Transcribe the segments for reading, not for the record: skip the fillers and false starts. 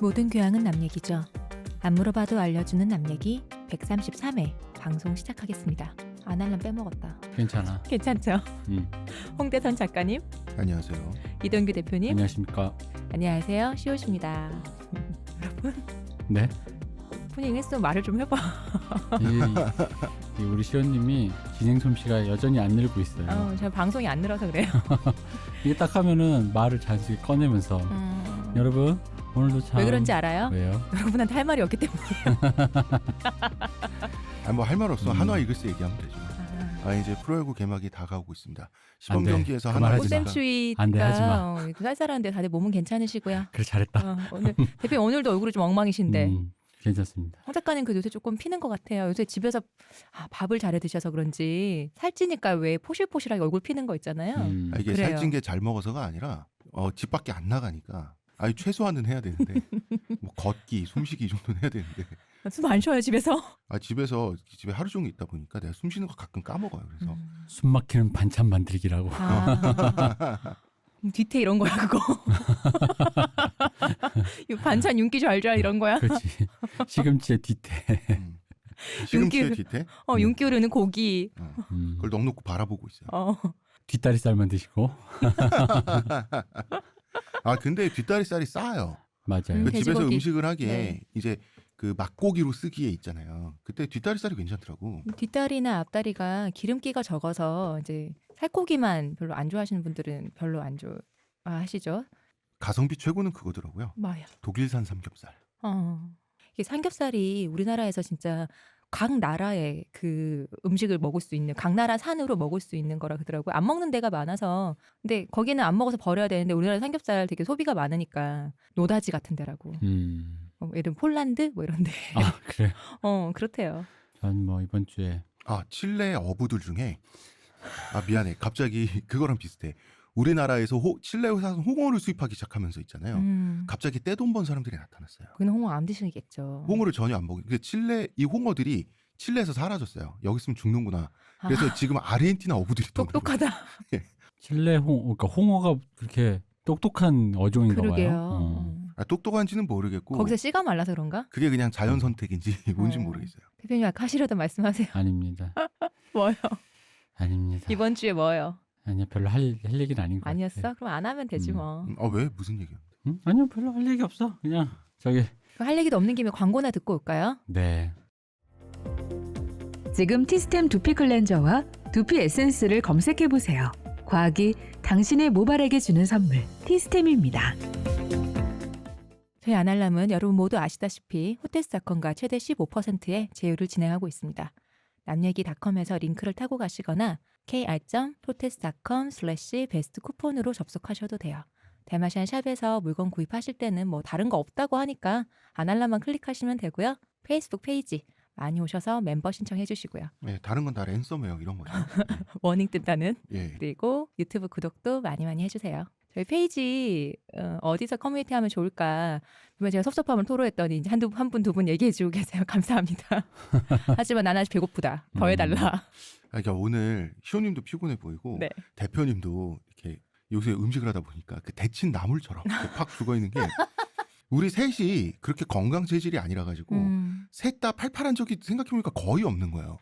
모든 교양은 남 얘기죠. 안 물어봐도 알려주는 남 얘기 133회 방송 시작하겠습니다. 안 할람 빼먹었다. 괜찮아. 괜찮죠? 홍대선 작가님, 안녕하세요. 이동규 대표님, 안녕하십니까. 안녕하세요. 시옷입니다. 여러분, 네. 오프닝 했으면 말을 좀 해봐. 이 우리 시원님이 진행 솜씨가 여전히 안 늘고 있어요. 제가 방송이 안 늘어서 그래요. 이게 딱 하면은 말을 자연스럽게 꺼내면서 여러분 오늘도 참 왜 그런지 알아요? 왜요? 여러분한테 할 말이 없기 때문이에요. 뭐 할 말 없어. 한화 이글스 얘기하면 되죠. 이제 프로야구 개막이 다가오고 있습니다. 시범 안 돼. 경기에서 그만 하나 하지 마. 꽃샘추위가 안 돼, 하지 마. 쌀쌀한데 다들 몸은 괜찮으시고요. 그래 잘했다. 오늘 대표님 오늘도 얼굴이 좀 엉망이신데 괜찮습니다. 홍 작가님 그 요새 조금 피는 것 같아요. 요새 집에서 밥을 잘해 드셔서 그런지 살찌니까 왜 포실포실하게 얼굴 피는 거 있잖아요. 이게 그래요. 살찐 게 잘 먹어서가 아니라 집 밖에 안 나가니까 최소한은 해야 되는데 뭐 걷기, 숨쉬기 이 정도는 해야 되는데 숨 안 쉬어요 집에서. 집에서 집에 하루 종일 있다 보니까 내가 숨 쉬는 거 가끔 까먹어요. 그래서 숨 막히는 반찬 만들기라고. 뒤태 이런 거야 그거. 이거 반찬 윤기 잘잘 이런 거야. 그렇지. 시금치의 뒤태. 시금치의 윤기- 뒤태 윤기 흐르는 고기. 그걸 넉넉히 바라보고 있어요. 뒷다리살만 드시고. 근데 뒷다리살이 싸요. 맞아요. 그 집에서 돼지고기. 음식을 하기에 네. 이제 그 막고기로 쓰기에 있잖아요. 그때 뒷다리살이 괜찮더라고. 뒷다리나 앞다리가 기름기가 적어서 이제 살코기만 별로 안 좋아하시는 분들은 별로 안 좋아하시죠. 가성비 최고는 그거더라고요. 뭐야? 독일산 삼겹살. 이게 삼겹살이 우리나라에서 진짜 각 나라의 그 음식을 먹을 수 있는, 각 나라 산으로 먹을 수 있는 거라 그러더라고요. 안 먹는 데가 많아서. 근데 거기는 안 먹어서 버려야 되는데 우리나라 삼겹살 되게 소비가 많으니까 노다지 같은 데라고. 예를 들면 폴란드 뭐 이런 데. 그래. 그렇대요. 전 뭐 이번 주에 칠레 어부들 중에 미안해. 갑자기 그거랑 비슷해. 우리나라에서 칠레에서 홍어를 수입하기 시작하면서 있잖아요. 갑자기 떼돈 번 사람들이 나타났어요. 그는 홍어 안 드시겠죠. 홍어를 전혀 안 먹고. 근데 이 홍어들이 칠레에서 사라졌어요. 여기 있으면 죽는구나. 그래서 지금 아르헨티나 어부들이 또 똑똑하다. 칠레 그러니까 홍어가 그렇게 똑똑한 어종인가 그러게요. 봐요. 똑똑한지는 모르겠고 거기서 씨가 말라서 그런가? 그게 그냥 자연 선택인지 뭔지 모르겠어요. 대표님 아까 하시려던 말씀하세요. 아닙니다. 뭐요? 아닙니다. 이번 주에 뭐요? 아니요, 별로 할 얘기는 아닌 것 같아요. 아니었어? 그럼 안 하면 되지 뭐. 왜? 무슨 얘기야? 아니요, 별로 할 얘기 없어. 그냥 저기. 할 얘기도 없는 김에 광고나 듣고 올까요? 네. 지금 티스템 두피 클렌저와 두피 에센스를 검색해보세요. 과학이 당신의 모발에게 주는 선물, 티스템입니다. 저희 아날람은 여러분 모두 아시다시피 호텔스닷컴과 최대 15%의 제휴를 진행하고 있습니다. 남얘기닷컴에서 링크를 타고 가시거나 kr.hotelscom/베스트 쿠폰으로 접속하셔도 돼요. 대마시안 샵에서 물건 구입하실 때는 뭐 다른 거 없다고 하니까 아날람만 클릭하시면 되고요. 페이스북 페이지 많이 오셔서 멤버 신청해 주시고요. 네, 다른 건 다 랜섬웨어 이런 거죠. 워닝 뜬다는. 예. 그리고 유튜브 구독도 많이 해주세요. 저희 페이지 어디서 커뮤니티 하면 좋을까 그러면 제가 섭섭함을 토로했더니 이제 한 분, 두 분 얘기해주고 계세요. 감사합니다. 하지만 난 아직 배고프다. 더 해달라. 그러니까 오늘 시호님도 피곤해 보이고 네. 대표님도 이렇게 요새 음식을 하다 보니까 그 데친 나물처럼 이렇게 팍 죽어 있는 게 우리 셋이 그렇게 건강 체질이 아니라 가지고 셋 다 팔팔한 적이 생각해보니까 거의 없는 거예요.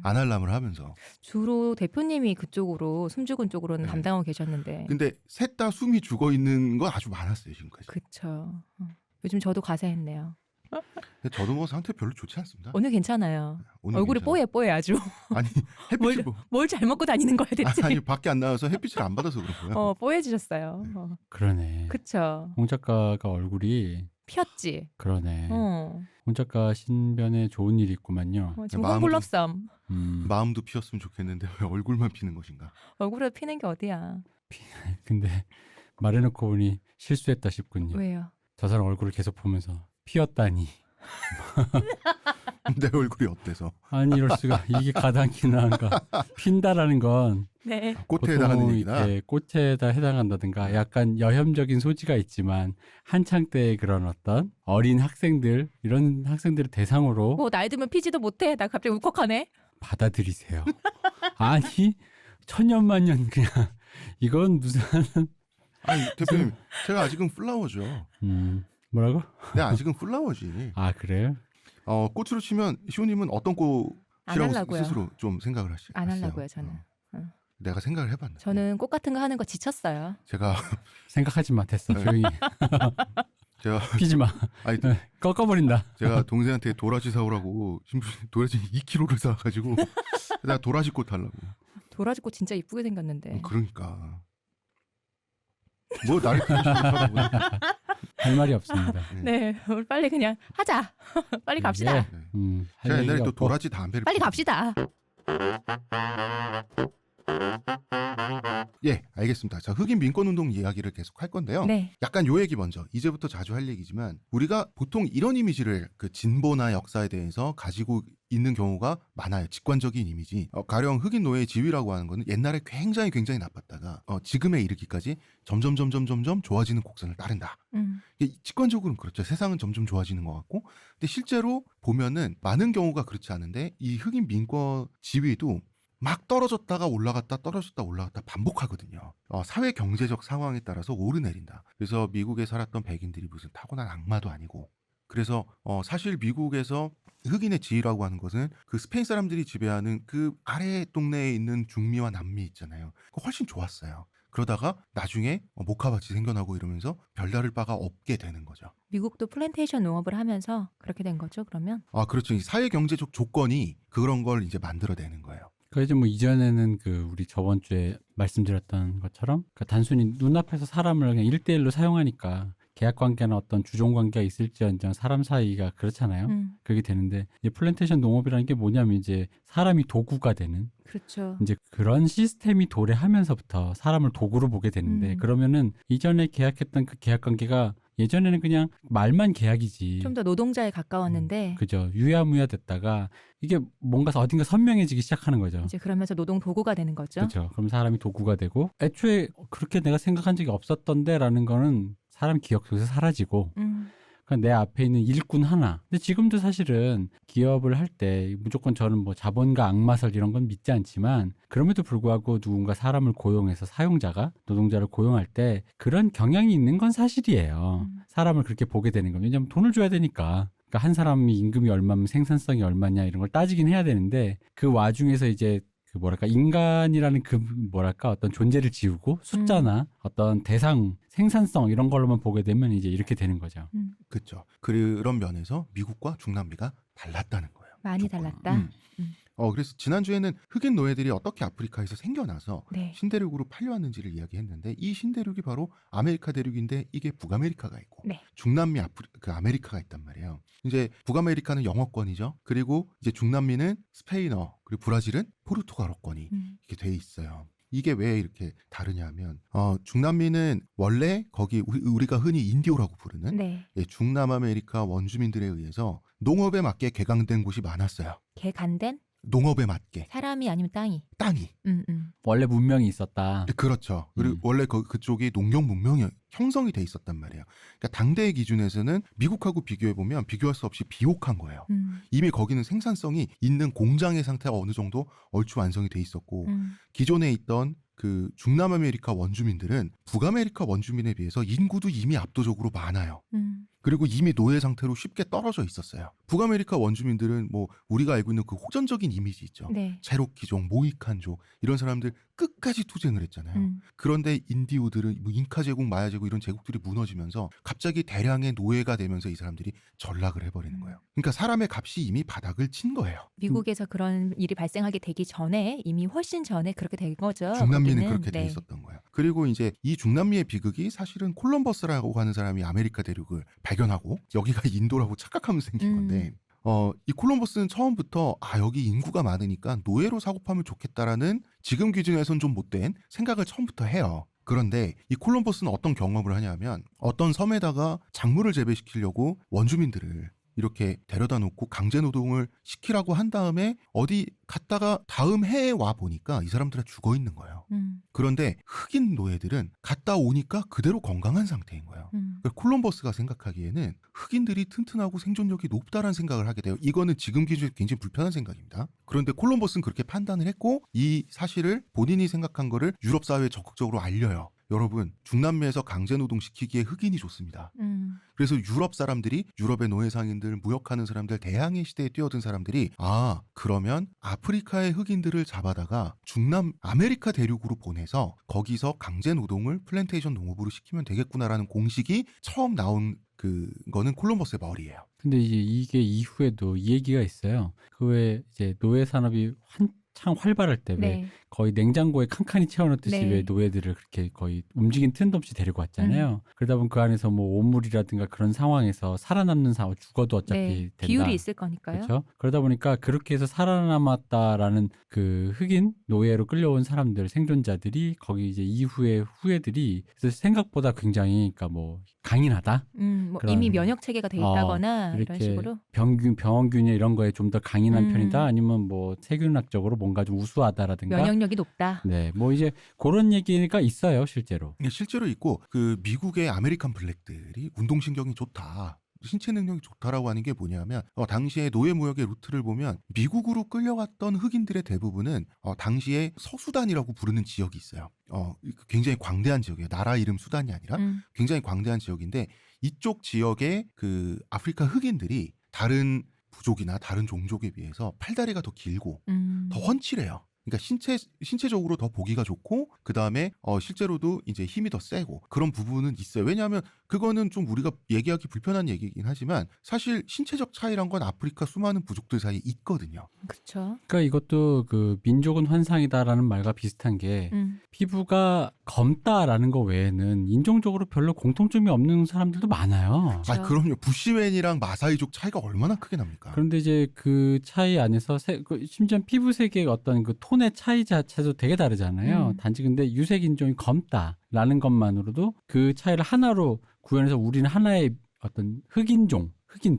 아날람을 하면서. 주로 대표님이 그쪽으로 숨죽은 쪽으로는 네. 담당하고 계셨는데. 근데 셋 다 숨이 죽어 있는 거 아주 많았어요 지금까지. 그쵸. 요즘 저도 과세했네요. 근데 저도 뭐 상태 별로 좋지 않습니다. 오늘 괜찮아요. 오늘 얼굴이 괜찮아요. 뽀얘 아주. 아니 햇빛을 뭘 잘 먹고 다니는 거야 대체. 아니 밖에 안 나와서 햇빛을 안 받아서 그런 거예요. 뽀얘지셨어요. 그러네. 그쵸. 홍 작가가 얼굴이 피었지. 그러네. 홍 작가 신변에 좋은 일이 있구만요. 지금 마음도- 콩블럽썸. 마음도 피었으면 좋겠는데 왜 얼굴만 피는 것인가? 얼굴에 피는 게 어디야. 근데 말해놓고 보니 실수했다 싶군요. 왜요? 저 사람 얼굴을 계속 보면서 피었다니. 내 얼굴이 어때서? 아니 이럴 수가. 이게 가당키나 한가. 핀다라는 건 네. 꽃에 해당하는 보통 얘기다. 이렇게 꽃에다 해당한다든가 약간 여혐적인 소지가 있지만 한창 때의 그런 어떤 어린 학생들 이런 학생들을 대상으로 뭐 나이 들면 피지도 못해. 나 갑자기 울컥하네. 받아들이세요. 아니 천년만년 그냥 이건 무슨 아니 대표님 제가 아직은 플라워죠. 뭐라고? 근데 아직은 플라워지. 아 그래요? 꽃으로 치면 시호님은 어떤 안 꽃이라고 하려고요. 스스로 좀 생각을 하시죠? 안 하려고요, 저는. 내가 생각을 해봤는데. 저는 꽃 같은 거 하는 거 지쳤어요. 제가 생각하지 마. 됐어. 조용히 제가 피지 마. 아니 꺾어버린다. 제가 동생한테 도라지 사오라고 도라지 2kg를 사가지고 내가 도라지 꽃 하려고. 도라지 꽃 진짜 이쁘게 생겼는데. 그러니까 뭐 나를 쳐다보네. 할 말이 없습니다. 네, 우리 빨리 그냥 하자. 빨리 갑시다. 네. 네. 할 제가 옛날에 얘기가 또 없고. 도라지 담배를 빨리 피우고. 갑시다. 예, 알겠습니다. 자, 흑인 민권운동 이야기를 계속 할 건데요. 네. 약간 요 얘기 먼저. 이제부터 자주 할 얘기지만 우리가 보통 이런 이미지를 그 진보나 역사에 대해서 가지고 있는 경우가 많아요. 직관적인 이미지. 가령 흑인 노예의 지위라고 하는 거는 옛날에 굉장히 나빴다가 지금에 이르기까지 점점 좋아지는 곡선을 따른다. 이게 직관적으로는 그렇죠. 세상은 점점 좋아지는 것 같고, 근데 실제로 보면은 많은 경우가 그렇지 않은데 이 흑인 민권 지위도 막 떨어졌다가 올라갔다 떨어졌다 올라갔다 반복하거든요. 사회 경제적 상황에 따라서 오르내린다. 그래서 미국에 살았던 백인들이 무슨 타고난 악마도 아니고, 그래서 사실 미국에서 흑인의 지위라고 하는 것은 그 스페인 사람들이 지배하는 그 아래 동네에 있는 중미와 남미 있잖아요. 그거 훨씬 좋았어요. 그러다가 나중에 목화밭이 생겨나고 이러면서 별다를 바가 없게 되는 거죠. 미국도 플랜테이션 농업을 하면서 그렇게 된 거죠, 그러면? 그렇죠. 이 사회 경제적 조건이 그런 걸 이제 만들어내는 거예요. 그래서 뭐 이전에는 그 우리 저번 주에 말씀드렸던 것처럼 그 단순히 눈앞에서 사람을 그냥 1대1로 사용하니까 계약 관계나 어떤 주종 관계가 있을지언정 사람 사이가 그렇잖아요. 그렇게 되는데 이제 플랜테이션 농업이라는 게 뭐냐면 이제 사람이 도구가 되는 그렇죠. 이제 그런 시스템이 도래하면서부터 사람을 도구로 보게 되는데 그러면은 이전에 계약했던 그 계약 관계가 예전에는 그냥 말만 계약이지. 좀 더 노동자에 가까웠는데 그죠. 유야무야 됐다가 이게 뭔가 어딘가 선명해지기 시작하는 거죠. 이제 그러면서 노동 도구가 되는 거죠. 그렇죠. 그럼 사람이 도구가 되고 애초에 그렇게 내가 생각한 적이 없었던데라는 거는 사람 기억 속에서 사라지고 그냥 내 앞에 있는 일꾼 하나. 근데 지금도 사실은 기업을 할 때 무조건 저는 뭐 자본가 악마설 이런 건 믿지 않지만 그럼에도 불구하고 누군가 사람을 고용해서 사용자가 노동자를 고용할 때 그런 경향이 있는 건 사실이에요. 사람을 그렇게 보게 되는 거예요. 왜냐하면 돈을 줘야 되니까. 그러니까 한 사람이 임금이 얼마면 생산성이 얼마냐 이런 걸 따지긴 해야 되는데 그 와중에서 이제 그 뭐랄까 인간이라는 그 뭐랄까 어떤 존재를 지우고 숫자나 어떤 대상 생산성 이런 걸로만 보게 되면 이제 이렇게 되는 거죠. 그렇죠. 그런 면에서 미국과 중남미가 달랐다는 거예요. 많이 조건은. 달랐다. 그래서 지난주에는 흑인 노예들이 어떻게 아프리카에서 생겨나서 네. 신대륙으로 팔려왔는지를 이야기했는데 이 신대륙이 바로 아메리카 대륙인데 이게 북아메리카가 있고 네. 중남미 그 아메리카가 있단 말이에요. 이제 북아메리카는 영어권이죠. 그리고 이제 중남미는 스페인어, 그리고 브라질은 포르투갈어권이 이렇게 돼 있어요. 이게 왜 이렇게 다르냐면 중남미는 원래 거기 우리가 흔히 인디오라고 부르는 네. 중남아메리카 원주민들에 의해서 농업에 맞게 개강된 곳이 많았어요. 개간된 농업에 맞게 사람이 아니면 땅이. 땅이. 원래 문명이 있었다. 그렇죠. 그리고 원래 그쪽이 농경 문명이 형성이 돼 있었단 말이에요. 그러니까 당대의 기준에서는 미국하고 비교해 보면 비교할 수 없이 비옥한 거예요. 이미 거기는 생산성이 있는 공장의 상태가 어느 정도 얼추 완성이 돼 있었고 기존에 있던 그 중남아메리카 원주민들은 북아메리카 원주민에 비해서 인구도 이미 압도적으로 많아요. 그리고 이미 노예 상태로 쉽게 떨어져 있었어요. 북아메리카 원주민들은 뭐 우리가 알고 있는 그 호전적인 이미지 있죠. 네. 체로키족, 모히칸족 이런 사람들 끝까지 투쟁을 했잖아요. 그런데 인디오들은 뭐 잉카 제국, 마야 제국 이런 제국들이 무너지면서 갑자기 대량의 노예가 되면서 이 사람들이 전락을 해버리는 거예요. 그러니까 사람의 값이 이미 바닥을 친 거예요. 미국에서 그런 일이 발생하게 되기 전에 이미 훨씬 전에 그렇게 된 거죠. 중남미는 거기는. 그렇게 돼 있었던 거예요. 그리고 이제 이 중남미의 비극이 사실은 콜럼버스라고 하는 사람이 아메리카 대륙을 발견하고 여기가 인도라고 착각하면서 생긴 건데 이 콜럼버스는 처음부터 여기 인구가 많으니까 노예로 사고파면 좋겠다라는 지금 기준에선 좀 못된 생각을 처음부터 해요. 그런데 이 콜럼버스는 어떤 경험을 하냐면 어떤 섬에다가 작물을 재배시키려고 원주민들을 이렇게 데려다 놓고 강제 노동을 시키라고 한 다음에 어디 갔다가 다음 해에 와 보니까 이 사람들은 죽어 있는 거예요. 그런데 흑인 노예들은 갔다 오니까 그대로 건강한 상태인 거예요. 그러니까 콜럼버스가 생각하기에는 흑인들이 튼튼하고 생존력이 높다라는 생각을 하게 돼요. 이거는 지금 기준에 굉장히 불편한 생각입니다. 그런데 콜럼버스는 그렇게 판단을 했고 이 사실을 본인이 생각한 거를 유럽 사회에 적극적으로 알려요. 여러분, 중남미에서 강제 노동 시키기에 흑인이 좋습니다. 그래서 유럽 사람들이 유럽의 노예 상인들, 무역하는 사람들, 대항해 시대에 뛰어든 사람들이 그러면 아프리카의 흑인들을 잡아다가 중남 아메리카 대륙으로 보내서 거기서 강제 노동을 플랜테이션 농업으로 시키면 되겠구나라는 공식이 처음 나온 그거는 콜럼버스의 머리예요. 근데 이제 이게 이후에도 이 얘기가 있어요. 그 외에 이제 노예 산업이 한창 활발할 때 왜 네. 거의 냉장고에 칸칸이 채워놓듯이 네. 왜 노예들을 그렇게 거의 움직인 틈도 없이 데리고 왔잖아요. 그러다 보면 그 안에서 뭐 오물이라든가 그런 상황에서 살아남는 상황, 죽어도 어차피 네. 된다. 비율이 있을 거니까요. 그렇죠. 그러다 보니까 그렇게 해서 살아남았다라는 그 흑인 노예로 끌려온 사람들, 생존자들이 거기 이제 이후에 후예들이 그래서 생각보다 굉장히 그러니까 뭐 강인하다. 뭐 그런- 이미 면역 체계가 돼 있다거나 이런 이렇게 식으로. 병원균이나 이런 거에 좀 더 강인한 음. 편이다. 아니면 뭐 세균학적으로 뭔가 좀 우수하다라든가. 면역력이 높다. 네, 뭐 이제 그런 얘기가 있어요, 실제로. 실제로 있고 그 미국의 아메리칸 블랙들이 운동신경이 좋다. 신체 능력이 좋다라고 하는 게 뭐냐면 당시에 노예 무역의 루트를 보면 미국으로 끌려갔던 흑인들의 대부분은 당시에 서수단이라고 부르는 지역이 있어요. 굉장히 광대한 지역이에요. 나라 이름 수단이 아니라 굉장히 광대한 지역인데 이쪽 지역의 그 아프리카 흑인들이 다른 부족이나 다른 종족에 비해서 팔다리가 더 길고 더 훤칠해요. 그러니까 신체적으로 더 보기가 좋고 그 다음에 실제로도 이제 힘이 더 세고 그런 부분은 있어요. 왜냐하면 그거는 좀 우리가 얘기하기 불편한 얘기긴 하지만 사실 신체적 차이란 건 아프리카 수많은 부족들 사이에 있거든요. 그렇죠. 그러니까 이것도 그 민족은 환상이다라는 말과 비슷한 게 피부가 검다라는 거 외에는 인종적으로 별로 공통점이 없는 사람들도 많아요. 그렇죠. 그럼요. 부시맨이랑 마사이족 차이가 얼마나 크게 납니까? 그런데 이제 그 차이 안에서 심지어 피부색의 어떤 그 톤의 차이 자체도 되게 다르잖아요. 단지 근데 유색 인종이 검다라는 것만으로도 그 차이를 하나로 구현해서 우리는 하나의 어떤 흑인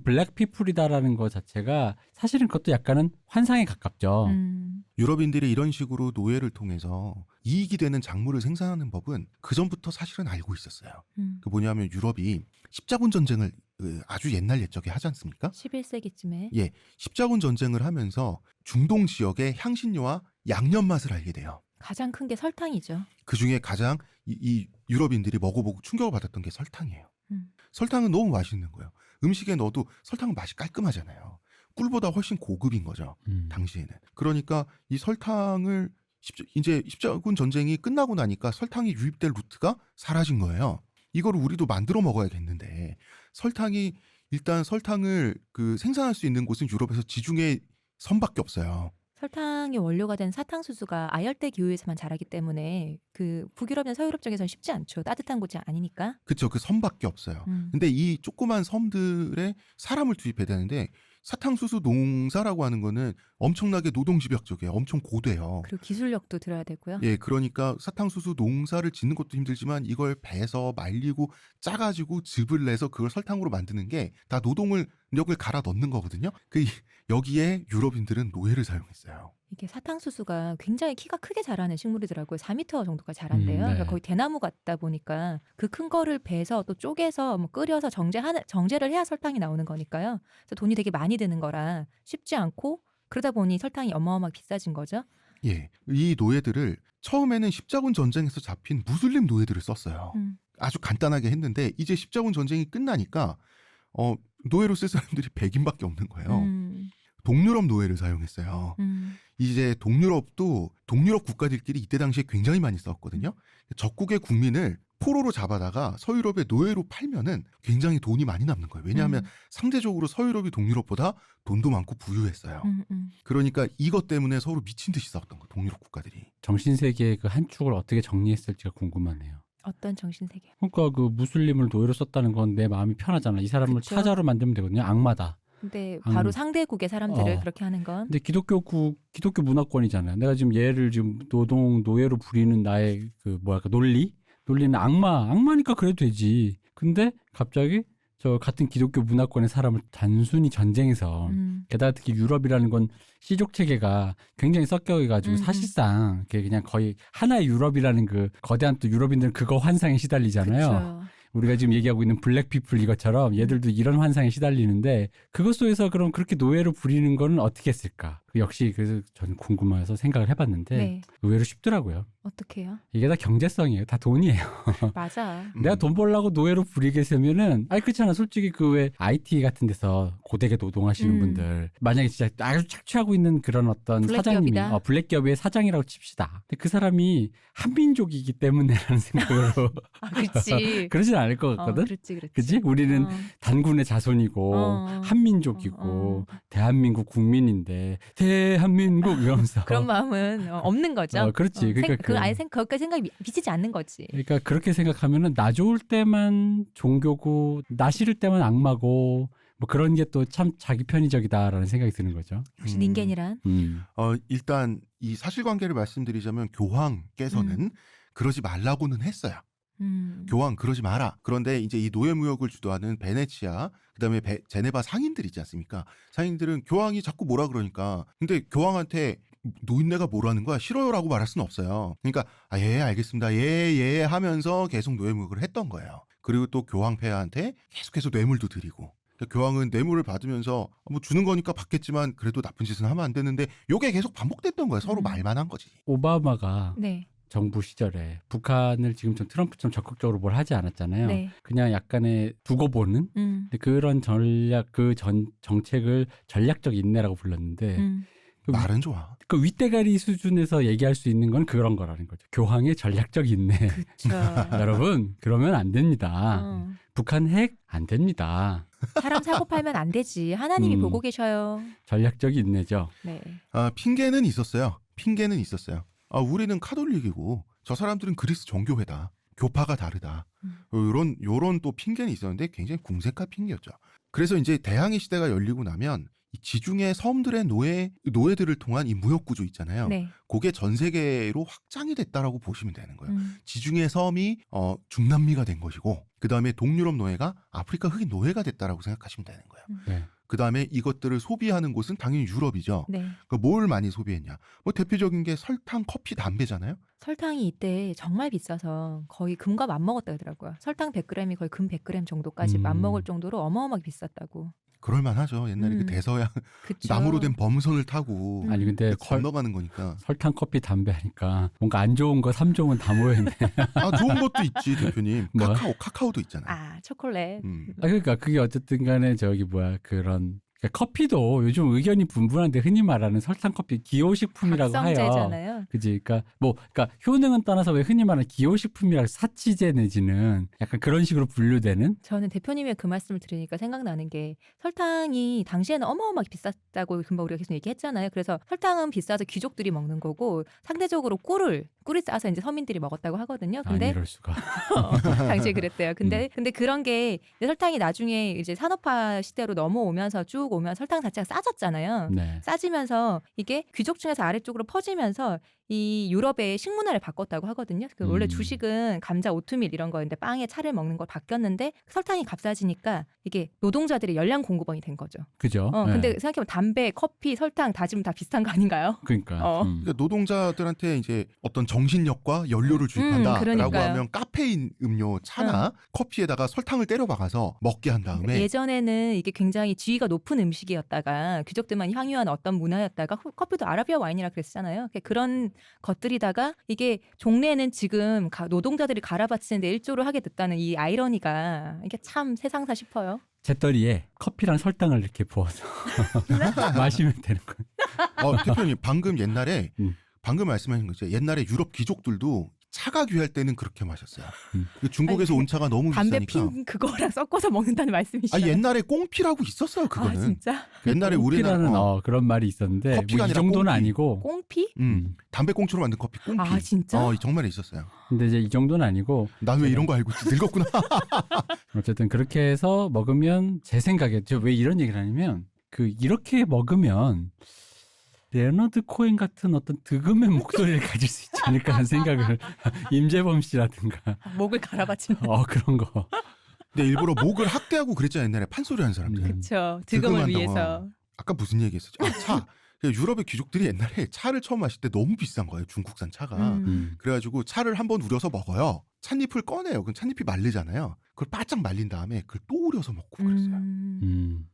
블랙 피플이다라는 것 자체가 사실은 그것도 약간은 환상에 가깝죠. 유럽인들이 이런 식으로 노예를 통해서 이익이 되는 작물을 생산하는 법은 그전부터 사실은 알고 있었어요. 그 뭐냐면 유럽이 십자군 전쟁을 아주 옛날 옛적에 하지 않습니까? 11세기쯤에. 예, 십자군 전쟁을 하면서 중동 지역의 향신료와 양념 맛을 알게 돼요. 가장 큰 게 설탕이죠. 그중에 가장 이 유럽인들이 먹어보고 충격을 받았던 게 설탕이에요. 설탕은 너무 맛있는 거예요. 음식에 넣어도 설탕은 맛이 깔끔하잖아요. 꿀보다 훨씬 고급인 거죠. 당시에는. 그러니까 이 설탕을 이제 십자군 전쟁이 끝나고 나니까 설탕이 유입될 루트가 사라진 거예요. 이걸 우리도 만들어 먹어야겠는데 일단 설탕을 생산할 수 있는 곳은 유럽에서 지중해 섬밖에 없어요. 설탕의 원료가 된 사탕수수가 아열대 기후에서만 자라기 때문에 그 북유럽이나 서유럽 쪽에서는 쉽지 않죠. 따뜻한 곳이 아니니까. 그렇죠. 그 섬밖에 없어요. 근데 이 조그만 섬들에 사람을 투입해야 되는데 사탕수수 농사라고 하는 거는 엄청나게 노동집약적이에요. 엄청 고돼요. 그리고 기술력도 들어야 되고요. 예, 그러니까 사탕수수 농사를 짓는 것도 힘들지만 이걸 베서 말리고 짜가지고 즙을 내서 그걸 설탕으로 만드는 게 다 노동력을 갈아 넣는 거거든요. 여기에 유럽인들은 노예를 사용했어요. 이게 사탕수수가 굉장히 키가 크게 자라는 식물이더라고요. 4m 정도가 자란대요. 네. 그러니까 거의 대나무 같다 보니까 그 큰 거를 베서 또 쪼개서 뭐 끓여서 정제를 해야 설탕이 나오는 거니까요. 그래서 돈이 되게 많이 드는 거라 쉽지 않고 그러다 보니 설탕이 어마어마하게 비싸진 거죠. 예, 이 노예들을 처음에는 십자군 전쟁에서 잡힌 무슬림 노예들을 썼어요. 아주 간단하게 했는데 이제 십자군 전쟁이 끝나니까 노예로 쓸 사람들이 백인밖에 없는 거예요. 동유럽 노예를 사용했어요. 이제 동유럽 국가들끼리 이때 당시에 굉장히 많이 싸웠거든요. 적국의 국민을 포로로 잡아다가 서유럽의 노예로 팔면은 굉장히 돈이 많이 남는 거예요. 왜냐하면 상대적으로 서유럽이 동유럽보다 돈도 많고 부유했어요. 그러니까 이것 때문에 서로 미친 듯이 싸웠던 거예요. 동유럽 국가들이. 정신세계의 그 한 축을 어떻게 정리했을지가 궁금하네요. 어떤 정신세계? 그러니까 그 무슬림을 노예로 썼다는 건 내 마음이 편하잖아. 이 사람을 그쵸. 타자로 만들면 되거든요. 악마다. 근데 바로 상대국의 사람들을 어. 그렇게 하는 건 근데 기독교 문화권이잖아요. 내가 지금 얘를 지금 노예로 부리는 나의 논리는 악마니까 그래도 되지. 근데 갑자기 저 같은 기독교 문화권의 사람을 단순히 전쟁에서 게다가 특히 유럽이라는 건 시족 체계가 굉장히 섞여가지고 사실상 그냥 거의 하나의 유럽이라는 그 거대한 또 유럽인들은 그거 환상에 시달리잖아요. 그쵸. 우리가 지금 얘기하고 있는 블랙피플 이것처럼 얘들도 이런 환상에 시달리는데 그것 속에서 그럼 그렇게 노예로 부리는 거는 어떻게 했을까? 역시 그래서 저는 궁금해서 생각을 해봤는데 네. 의외로 쉽더라고요. 어떻게요? 이게 다 경제성이에요. 다 돈이에요. 맞아. 내가 돈 벌려고 노예로 부리게 되면은 아니 그렇잖아. 솔직히 그 왜 IT 같은 데서 고되게 노동하시는 분들 만약에 진짜 아주 착취하고 있는 그런 어떤 블랙 사장님이 기업이다. 블랙 기업의 사장이라고 칩시다. 근데 그 사람이 한민족이기 때문에라는 생각으로 아, 그렇지. 그러진 않을 것 같거든. 그렇지. 그치? 우리는 어. 단군의 자손이고 한민족이고 대한민국 국민인데 대한민국 이러면서 그런 마음은 없는 거죠. 그렇지. 그러니까 그 아예 거기까지 생각이 미치지 않는 거지. 그러니까 그렇게 생각하면은 나 좋을 때만 종교고 나 싫을 때만 악마고 뭐 그런 게 또 참 자기 편의적이다라는 생각이 드는 거죠. 역시 닌겐이란. 일단 이 사실관계를 말씀드리자면 교황께서는 그러지 말라고는 했어요. 교황 그러지 마라. 그런데 이제 이 노예무역을 주도하는 베네치아 그다음에 제네바 상인들 있지 않습니까? 상인들은 교황이 자꾸 뭐라 그러니까 근데 교황한테 노인네가 뭐라는 거야 싫어요라고 말할 수는 없어요. 그러니까 예 알겠습니다 예 하면서 계속 노예무역을 했던 거예요. 그리고 또 교황폐하한테 계속해서 뇌물도 드리고 교황은 뇌물을 받으면서 뭐 주는 거니까 받겠지만 그래도 나쁜 짓은 하면 안 되는데 요게 계속 반복됐던 거예요. 서로 말만 한 거지. 오바마가 네. 정부 시절에 북한을 지금 좀 트럼프처럼 적극적으로 뭘 하지 않았잖아요. 네. 그냥 약간의 두고 보는 근데 그런 전략 정책을 전략적 인내라고 불렀는데 말은 좋아. 그 윗대가리 수준에서 얘기할 수 있는 건 그런 거라는 거죠. 교황의 전략적 인내. 그렇죠. 여러분 그러면 안 됩니다. 북한 핵 안 됩니다. 사람 사고 팔면 안 되지. 하나님이 보고 계셔요. 전략적 인내죠. 네. 핑계는 있었어요. 우리는 카톨릭이고 저 사람들은 그리스 정교회다. 교파가 다르다. 요런 또 핑계는 있었는데 굉장히 궁색한 핑계였죠. 그래서 이제 대항해 시대가 열리고 나면 이 지중해 섬들의 노예들을 통한 이 무역 구조 있잖아요. 네. 그게 전 세계로 확장이 됐다라고 보시면 되는 거예요. 지중해 섬이 중남미가 된 것이고 그다음에 동유럽 노예가 아프리카 흑인 노예가 됐다라고 생각하시면 되는 거예요. 네. 그다음에 이것들을 소비하는 곳은 당연히 유럽이죠. 네. 뭘 많이 소비했냐? 뭐 대표적인 게 설탕, 커피, 담배잖아요. 설탕이 이때 정말 비싸서 거의 금과 맞먹었다 하더라고요. 설탕 100g이 거의 금 100g 정도까지 맞먹을 정도로 어마어마하게 비쌌다고. 그럴만하죠. 옛날에 그 대서양 그쵸. 나무로 된 범선을 타고 아니 근데 건너가는 거니까. 설탕, 커피, 담배 하니까 뭔가 안 좋은 거 3종은 다 모여있네. 좋은 것도 있지 대표님. 뭐? 카카오도 있잖아요. 초콜릿. 그러니까 그게 어쨌든 간에 그런 커피도 요즘 의견이 분분한데 흔히 말하는 설탕 커피 기호식품이라고 해요. 각성제잖아요. 그지? 그러니까 효능은 떠나서 왜 흔히 말하는 기호식품이라고 사치제 내지는 약간 그런 식으로 분류되는? 저는 대표님의 그 말씀을 들으니까 생각나는 게 설탕이 당시에는 어마어마하게 비쌌다고 금방 우리가 계속 얘기했잖아요. 그래서 설탕은 비싸서 귀족들이 먹는 거고 상대적으로 꿀을 싸서 이제 서민들이 먹었다고 하거든요. 근데 아니 이럴 수가. 당시에 그랬대요. 근데 그런 게 설탕이 나중에 이제 산업화 시대로 넘어오면서 쭉 오면 설탕 자체가 싸졌잖아요. 네. 싸지면서 이게 귀족 중에서 아래쪽으로 퍼지면서 이 유럽의 식문화를 바꿨다고 하거든요. 원래 주식은 감자, 오트밀 이런 거였는데 빵에 차를 먹는 걸 바뀌었는데 설탕이 값싸지니까 이게 노동자들의 열량 공급원이 된 거죠. 그죠? 근데 네. 생각해보면 담배, 커피, 설탕 다지면 다 비슷한 거 아닌가요? 그러니까. 그러니까 노동자들한테 이제 어떤 정신력과 연료를 주입한다라고 그러니까요. 하면 카페인 음료 차나 커피에다가 설탕을 때려 박아서 먹게 한 다음에 예전에는 이게 굉장히 지위가 높은 음식이었다가 귀족들만 향유한 어떤 문화였다가 커피도 아라비아 와인이라 그랬잖아요. 그런 것들이다가 이게 종래는 지금 노동자들이 갈아바치는데 일조를 하게 됐다는 이 아이러니가 이게 참 세상사 싶어요. 재떨이에 커피랑 설탕을 이렇게 부어서 마시면 되는 거예요. 대표님 방금 말씀하신 거죠. 옛날에 유럽 귀족들도 차가 귀할 때는 그렇게 마셨어요. 중국에서 온 차가 너무 담배 비싸니까. 핀 그거랑 섞어서 먹는다는 말씀이시죠? 옛날에 꽁피라고 있었어요. 그거는. 진짜? 옛날에 꽁피라는 우리나라 그런 말이 있었는데 커피가 이 아니라 정도는 꽁피. 아니고. 꽁피? 담배 꽁초로 만든 커피 꽁피. 진짜? 정말 있었어요. 근데 이제 이 정도는 아니고. 난 왜 이런 거 알고 있지? 늙었구나. 어쨌든 그렇게 해서 먹으면 제 생각에 저 왜 이런 얘기를 하냐면 이렇게 먹으면 레너드 코엔 같은 어떤 득음의 목소리를 가질 수 있지 않을까 하는 생각을 임재범 씨라든가 목을 갈아바치는. 그런 거. 근데 일부러 목을 학대하고 그랬잖아요. 옛날에 판소리 하는 사람들. 그렇죠. 득음한다고. 득음을 위해서. 아까 무슨 얘기했었죠? 차. 유럽의 귀족들이 옛날에 차를 처음 마실 때 너무 비싼 거예요. 중국산 차가. 그래가지고 차를 한번 우려서 먹어요. 찻잎을 꺼내요. 그럼 찻잎이 마르잖아요. 그걸 바짝 말린 다음에 그걸 또 우려서 먹고 그랬어요.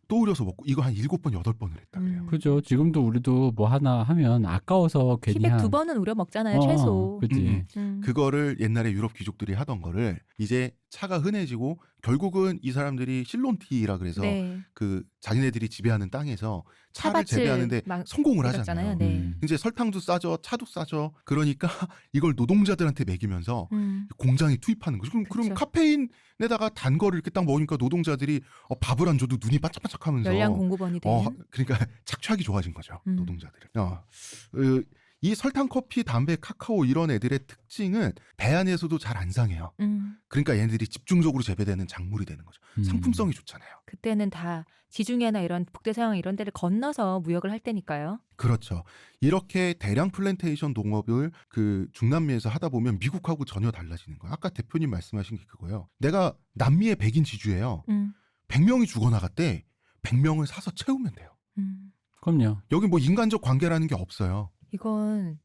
또 우려서 먹고 이거 한 7번, 8번을 했다 그래요. 그죠. 지금도 우리도 뭐 하나 하면 아까워서 괜히 티백 2번은 우려 먹잖아요. 최소. 그지. 그거를 옛날에 유럽 귀족들이 하던 거를 이제 차가 흔해지고 결국은 이 사람들이 실론티라 그래서 네. 그 자기네들이 지배하는 땅에서 차를 차밭을 재배하는데 막 성공을 뿌렸잖아요. 하잖아요. 네. 이제 설탕도 싸죠, 차도 싸죠. 그러니까 이걸 노동자들한테 먹이면서 공장에 투입하는 거죠. 그럼 그쵸. 카페인에다가 단 거를 이렇게 딱 먹으니까 노동자들이 밥을 안 줘도 눈이 반짝반짝하면서 열량 공급원이 되는. 그러니까 착취하기 좋아진 거죠. 노동자들은. 이 설탕, 커피, 담배, 카카오 이런 애들의 특징은 배 안에서도 잘 안 상해요. 그러니까 얘네들이 집중적으로 재배되는 작물이 되는 거죠. 상품성이 좋잖아요. 그때는 다 지중해나 이런 북대서양 이런 데를 건너서 무역을 할 때니까요. 그렇죠. 이렇게 대량 플랜테이션 농업을 그 중남미에서 하다 보면 미국하고 전혀 달라지는 거예요. 아까 대표님 말씀하신 게 그거예요. 내가 남미의 백인 지주예요. 100명이 죽어나갔대. 100명을 사서 채우면 돼요. 그럼요. 여기 뭐 인간적 관계라는 게 없어요. 이건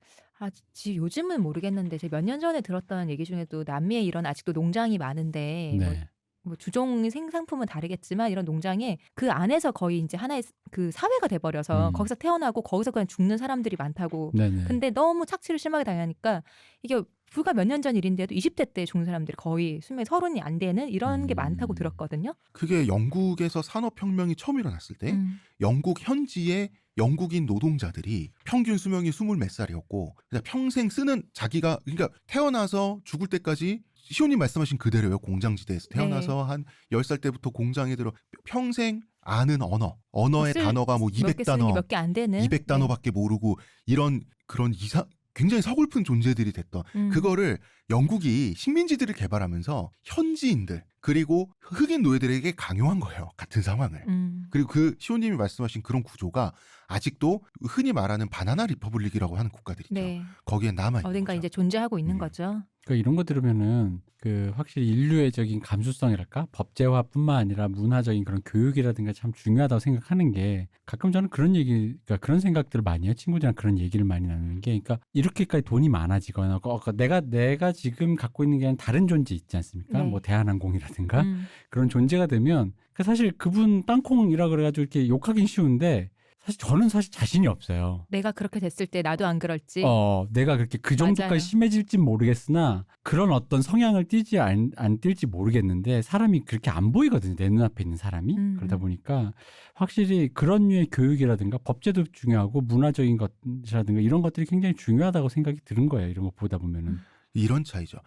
요즘은 모르겠는데 제가 몇 년 전에 들었던 얘기 중에도 남미에 이런 아직도 농장이 많은데 네. 뭐 주종 생산품은 다르겠지만 이런 농장에 그 안에서 거의 이제 하나의 그 사회가 돼버려서 거기서 태어나고 거기서 그냥 죽는 사람들이 많다고. 네네. 근데 너무 착취를 심하게 당하니까 이게 불과 몇 년 전 일인데도 20대 때 죽는 사람들이 거의 수명이 30이 안 되는 이런 게 많다고 들었거든요. 그게 영국에서 산업혁명이 처음 일어났을 때 영국 현지의 영국인 노동자들이 평균 수명이 20몇 살이었고 평생 쓰는 자기가 그러니까 태어나서 죽을 때까지 시호님 말씀하신 그대로요. 공장지대에서 태어나서 한 10살 때부터 공장에 들어 평생 아는 언어의 단어가 뭐 200단어, 몇 개 안 되는 200단어밖에 모르고 이런 그런 굉장히 서글픈 존재들이 됐던 그거를 영국이 식민지들을 개발하면서 현지인들 그리고 흑인 노예들에게 강요한 거예요. 같은 상황을. 그리고 그 시호님이 말씀하신 그런 구조가 아직도 흔히 말하는 바나나 리퍼블릭이라고 하는 국가들 있죠. 네. 거기에 남아 있는 어딘가 거죠. 이제 존재하고 있는 거죠. 그러니까 이런 거 들으면은 그 확실히 인류애적인 감수성이랄까 법제화뿐만 아니라 문화적인 그런 교육이라든가 참 중요하다고 생각하는 게 가끔 저는 그런 그러니까 그런 생각들을 많이 해요. 친구들이랑 그런 얘기를 많이 나누는 게 그러니까 이렇게까지 돈이 많아지거나 내가 지금 갖고 있는 게 아니라 다른 존재 있지 않습니까? 네. 뭐 대한항공이라든가 그런 존재가 되면 사실 그분 땅콩이라 그래가지고 이렇게 욕하긴 쉬운데 저는 사실 자신이 없어요. 내가 그렇게 됐을 때 나도 안 그럴지. 내가 그렇게 그 정도까지 맞아요. 심해질진 모르겠으나 그런 어떤 성향을 띠지 안 띨지 모르겠는데 사람이 그렇게 안 보이거든요. 내 눈앞에 있는 사람이. 그러다 보니까 확실히 그런 류의 교육이라든가 법제도 중요하고 문화적인 것이라든가 이런 것들이 굉장히 중요하다고 생각이 드는 거예요. 이런 거 보다 보면은. 이런 차이죠.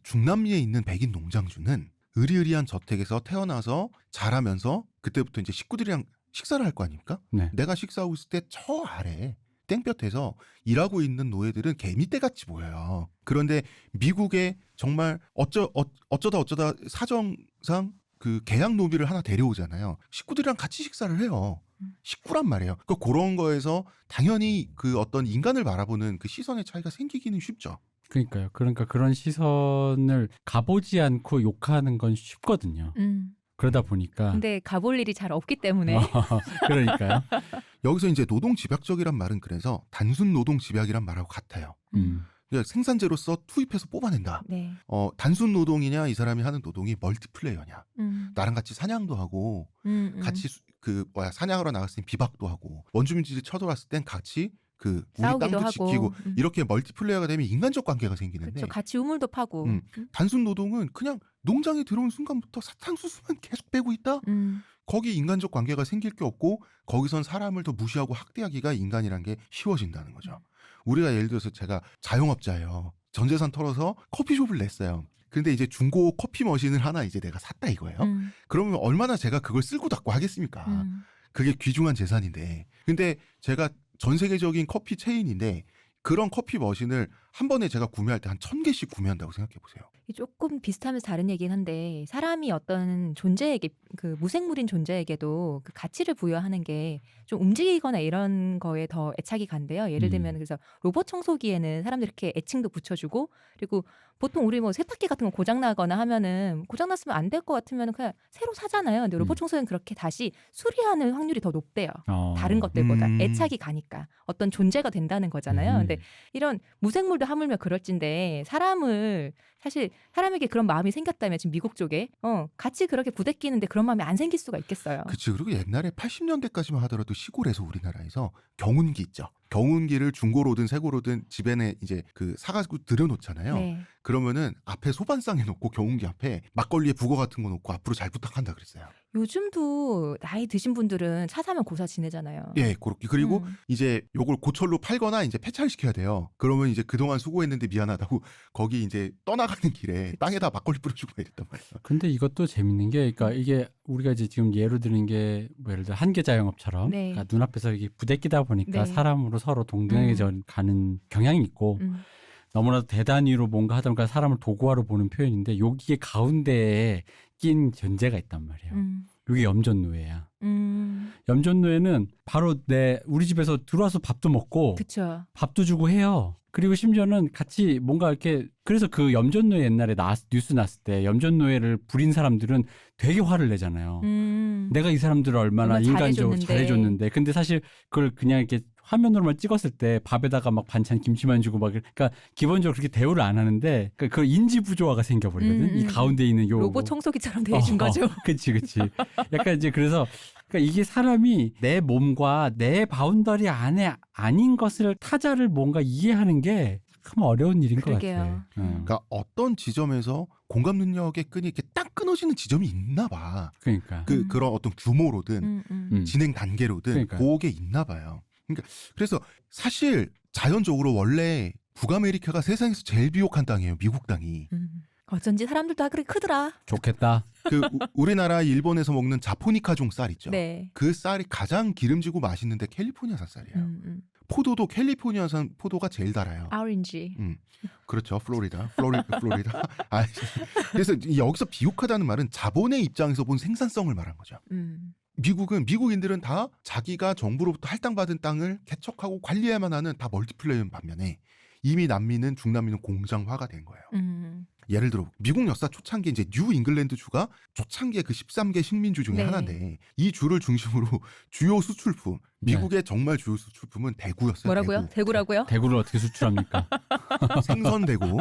중남미에 있는 백인 농장주는 의리의리한 저택에서 태어나서 자라면서 그때부터 이제 식구들이랑 식사를 할 거 아닙니까? 네. 내가 식사하고 있을 때 저 아래 땡볕에서 일하고 있는 노예들은 개미떼같이 보여요. 그런데 미국에 정말 어쩌다 사정상 그 계약 노비를 하나 데려오잖아요. 식구들이랑 같이 식사를 해요. 식구란 말이에요. 그런 거에서 당연히 그 어떤 인간을 바라보는 그 시선의 차이가 생기기는 쉽죠. 그러니까요. 그러니까 그런 시선을 가보지 않고 욕하는 건 쉽거든요. 그러다 보니까. 근데 가볼 일이 잘 없기 때문에. 그러니까요. 여기서 이제 노동 집약적이란 말은 그래서 단순 노동 집약이란 말하고 같아요. 그러니까 생산재로서 투입해서 뽑아낸다. 네. 단순 노동이냐 이 사람이 하는 노동이 멀티플레이어냐. 나랑 같이 사냥도 하고 같이 사냥하러 나갔을 땐 비박도 하고 원주민들이 쳐들어왔을 땐 같이 우리 땅도 하고. 지키고 이렇게 멀티플레이어가 되면 인간적 관계가 생기는데 그렇죠. 같이 우물도 파고. 단순 노동은 그냥 농장에 들어온 순간부터 사탕수수만 계속 빼고 있다? 거기 인간적 관계가 생길 게 없고 거기선 사람을 더 무시하고 학대하기가 인간이란 게 쉬워진다는 거죠. 우리가 예를 들어서 제가 자영업자예요. 전 재산 털어서 커피숍을 냈어요. 근데 이제 중고 커피 머신을 하나 이제 내가 샀다 이거예요. 그러면 얼마나 제가 그걸 쓸고 닦고 하겠습니까? 그게 귀중한 재산인데. 근데 제가 전 세계적인 커피 체인인데 그런 커피 머신을 한 번에 제가 구매할 때 한 1000개씩 구매한다고 생각해 보세요. 조금 비슷하면서 다른 얘기긴 한데 사람이 어떤 존재에게 그 무생물인 존재에게도 그 가치를 부여하는 게 좀 움직이거나 이런 거에 더 애착이 간대요. 예를 들면 그래서 로봇 청소기에는 사람들이 이렇게 애칭도 붙여주고 그리고 보통 우리 뭐 세탁기 같은 거 고장 나거나 하면은 고장 났으면 안 될 것 같으면 그냥 새로 사잖아요. 근데 로봇 청소기는 그렇게 다시 수리하는 확률이 더 높대요. 다른 것들보다 애착이 가니까 어떤 존재가 된다는 거잖아요. 근데 이런 무생물 동물도 하물며 그럴진데 사람을 사실 사람에게 그런 마음이 생겼다면 지금 미국 쪽에 같이 그렇게 부대끼는데 그런 마음이 안 생길 수가 있겠어요. 그치. 그리고 옛날에 80년대까지만 하더라도 시골에서 우리나라에서 경운기 있죠. 경운기를 중고로든 새고로든 집에는 이제 그 사가지고 들여놓잖아요. 네. 그러면은 앞에 소반상에 놓고 경운기 앞에 막걸리에 북어 같은 거 놓고 앞으로 잘 부탁한다 그랬어요. 요즘도 나이 드신 분들은 차 사면 고사 지내잖아요. 예, 그렇게. 그리고 이제 요걸 고철로 팔거나 이제 폐차를 시켜야 돼요. 그러면 이제 그동안 수고했는데 미안하다고 거기 이제 떠나가는 길에 땅에다 막걸리 뿌려주고 이랬단 말이에요. 근데 이것도 재밌는 게, 그러니까 이게 우리가 이제 지금 예로 드는 게 뭐 예를 들어 한계자영업처럼 네. 그러니까 눈앞에서 이게 부대끼다 보니까 네. 사람으로 서로 동등하게 가는 경향이 있고 너무나도 대단위로 뭔가 하다 보니까 사람을 도구화로 보는 표현인데 여기에 가운데에 낀 존재가 있단 말이에요. 이게 염전노예야. 염전노예는 바로 우리 집에서 들어와서 밥도 먹고 그렇죠. 밥도 주고 해요. 그리고 심지어는 같이 뭔가 이렇게, 그래서 그 염전노예 옛날에 뉴스 났을 때 염전노예를 부린 사람들은 되게 화를 내잖아요. 내가 이 사람들을 얼마나 인간적으로 잘해줬는데. 근데 사실 그걸 그냥 이렇게 화면으로만 찍었을 때 밥에다가 막 반찬 김치만 주고 막, 그러니까 기본적으로 그렇게 대우를 안 하는데 그 인지 부조화가 생겨버리거든. 이 가운데 있는 요 로봇 청소기처럼 대해준 거죠. 그치. 약간 이제 그래서 그러니까 이게 사람이 내 몸과 내 바운더리 안에 아닌 것을 타자를 뭔가 이해하는 게 참 어려운 일인 그러게요. 것 같아. 그러니까 어떤 지점에서 공감 능력의 끈이 이렇게 딱 끊어지는 지점이 있나 봐. 그러니까 그런 어떤 규모로든 진행 단계로든 그러니까. 그게 있나 봐요. 그러니까 그래서 사실 자연적으로 원래 북아메리카가 세상에서 제일 비옥한 땅이에요. 미국 땅이. 어쩐지 사람들도 다 그렇게 크더라. 좋겠다. 우리나라 일본에서 먹는 자포니카종 쌀 있죠. 네. 그 쌀이 가장 기름지고 맛있는데 캘리포니아산 쌀이에요. 포도도 캘리포니아산 포도가 제일 달아요. 오렌지. 그렇죠. 플로리다. 그래서 여기서 비옥하다는 말은 자본의 입장에서 본 생산성을 말한 거죠. 미국인들은 다 자기가 정부로부터 할당받은 땅을 개척하고 관리해야만 하는 다 멀티플레이어인 반면에 이미 남미는 중남미는 공장화가 된 거예요. 예를 들어 미국 역사 초창기 이제 뉴 잉글랜드 주가 초창기의 그 13개 식민주 중에 네. 하나인데 이 주를 중심으로 주요 수출품 미국의 정말 주요 수출품은 대구였어요. 뭐라고요? 대구라고요? 대구를 어떻게 수출합니까? 생선 대구.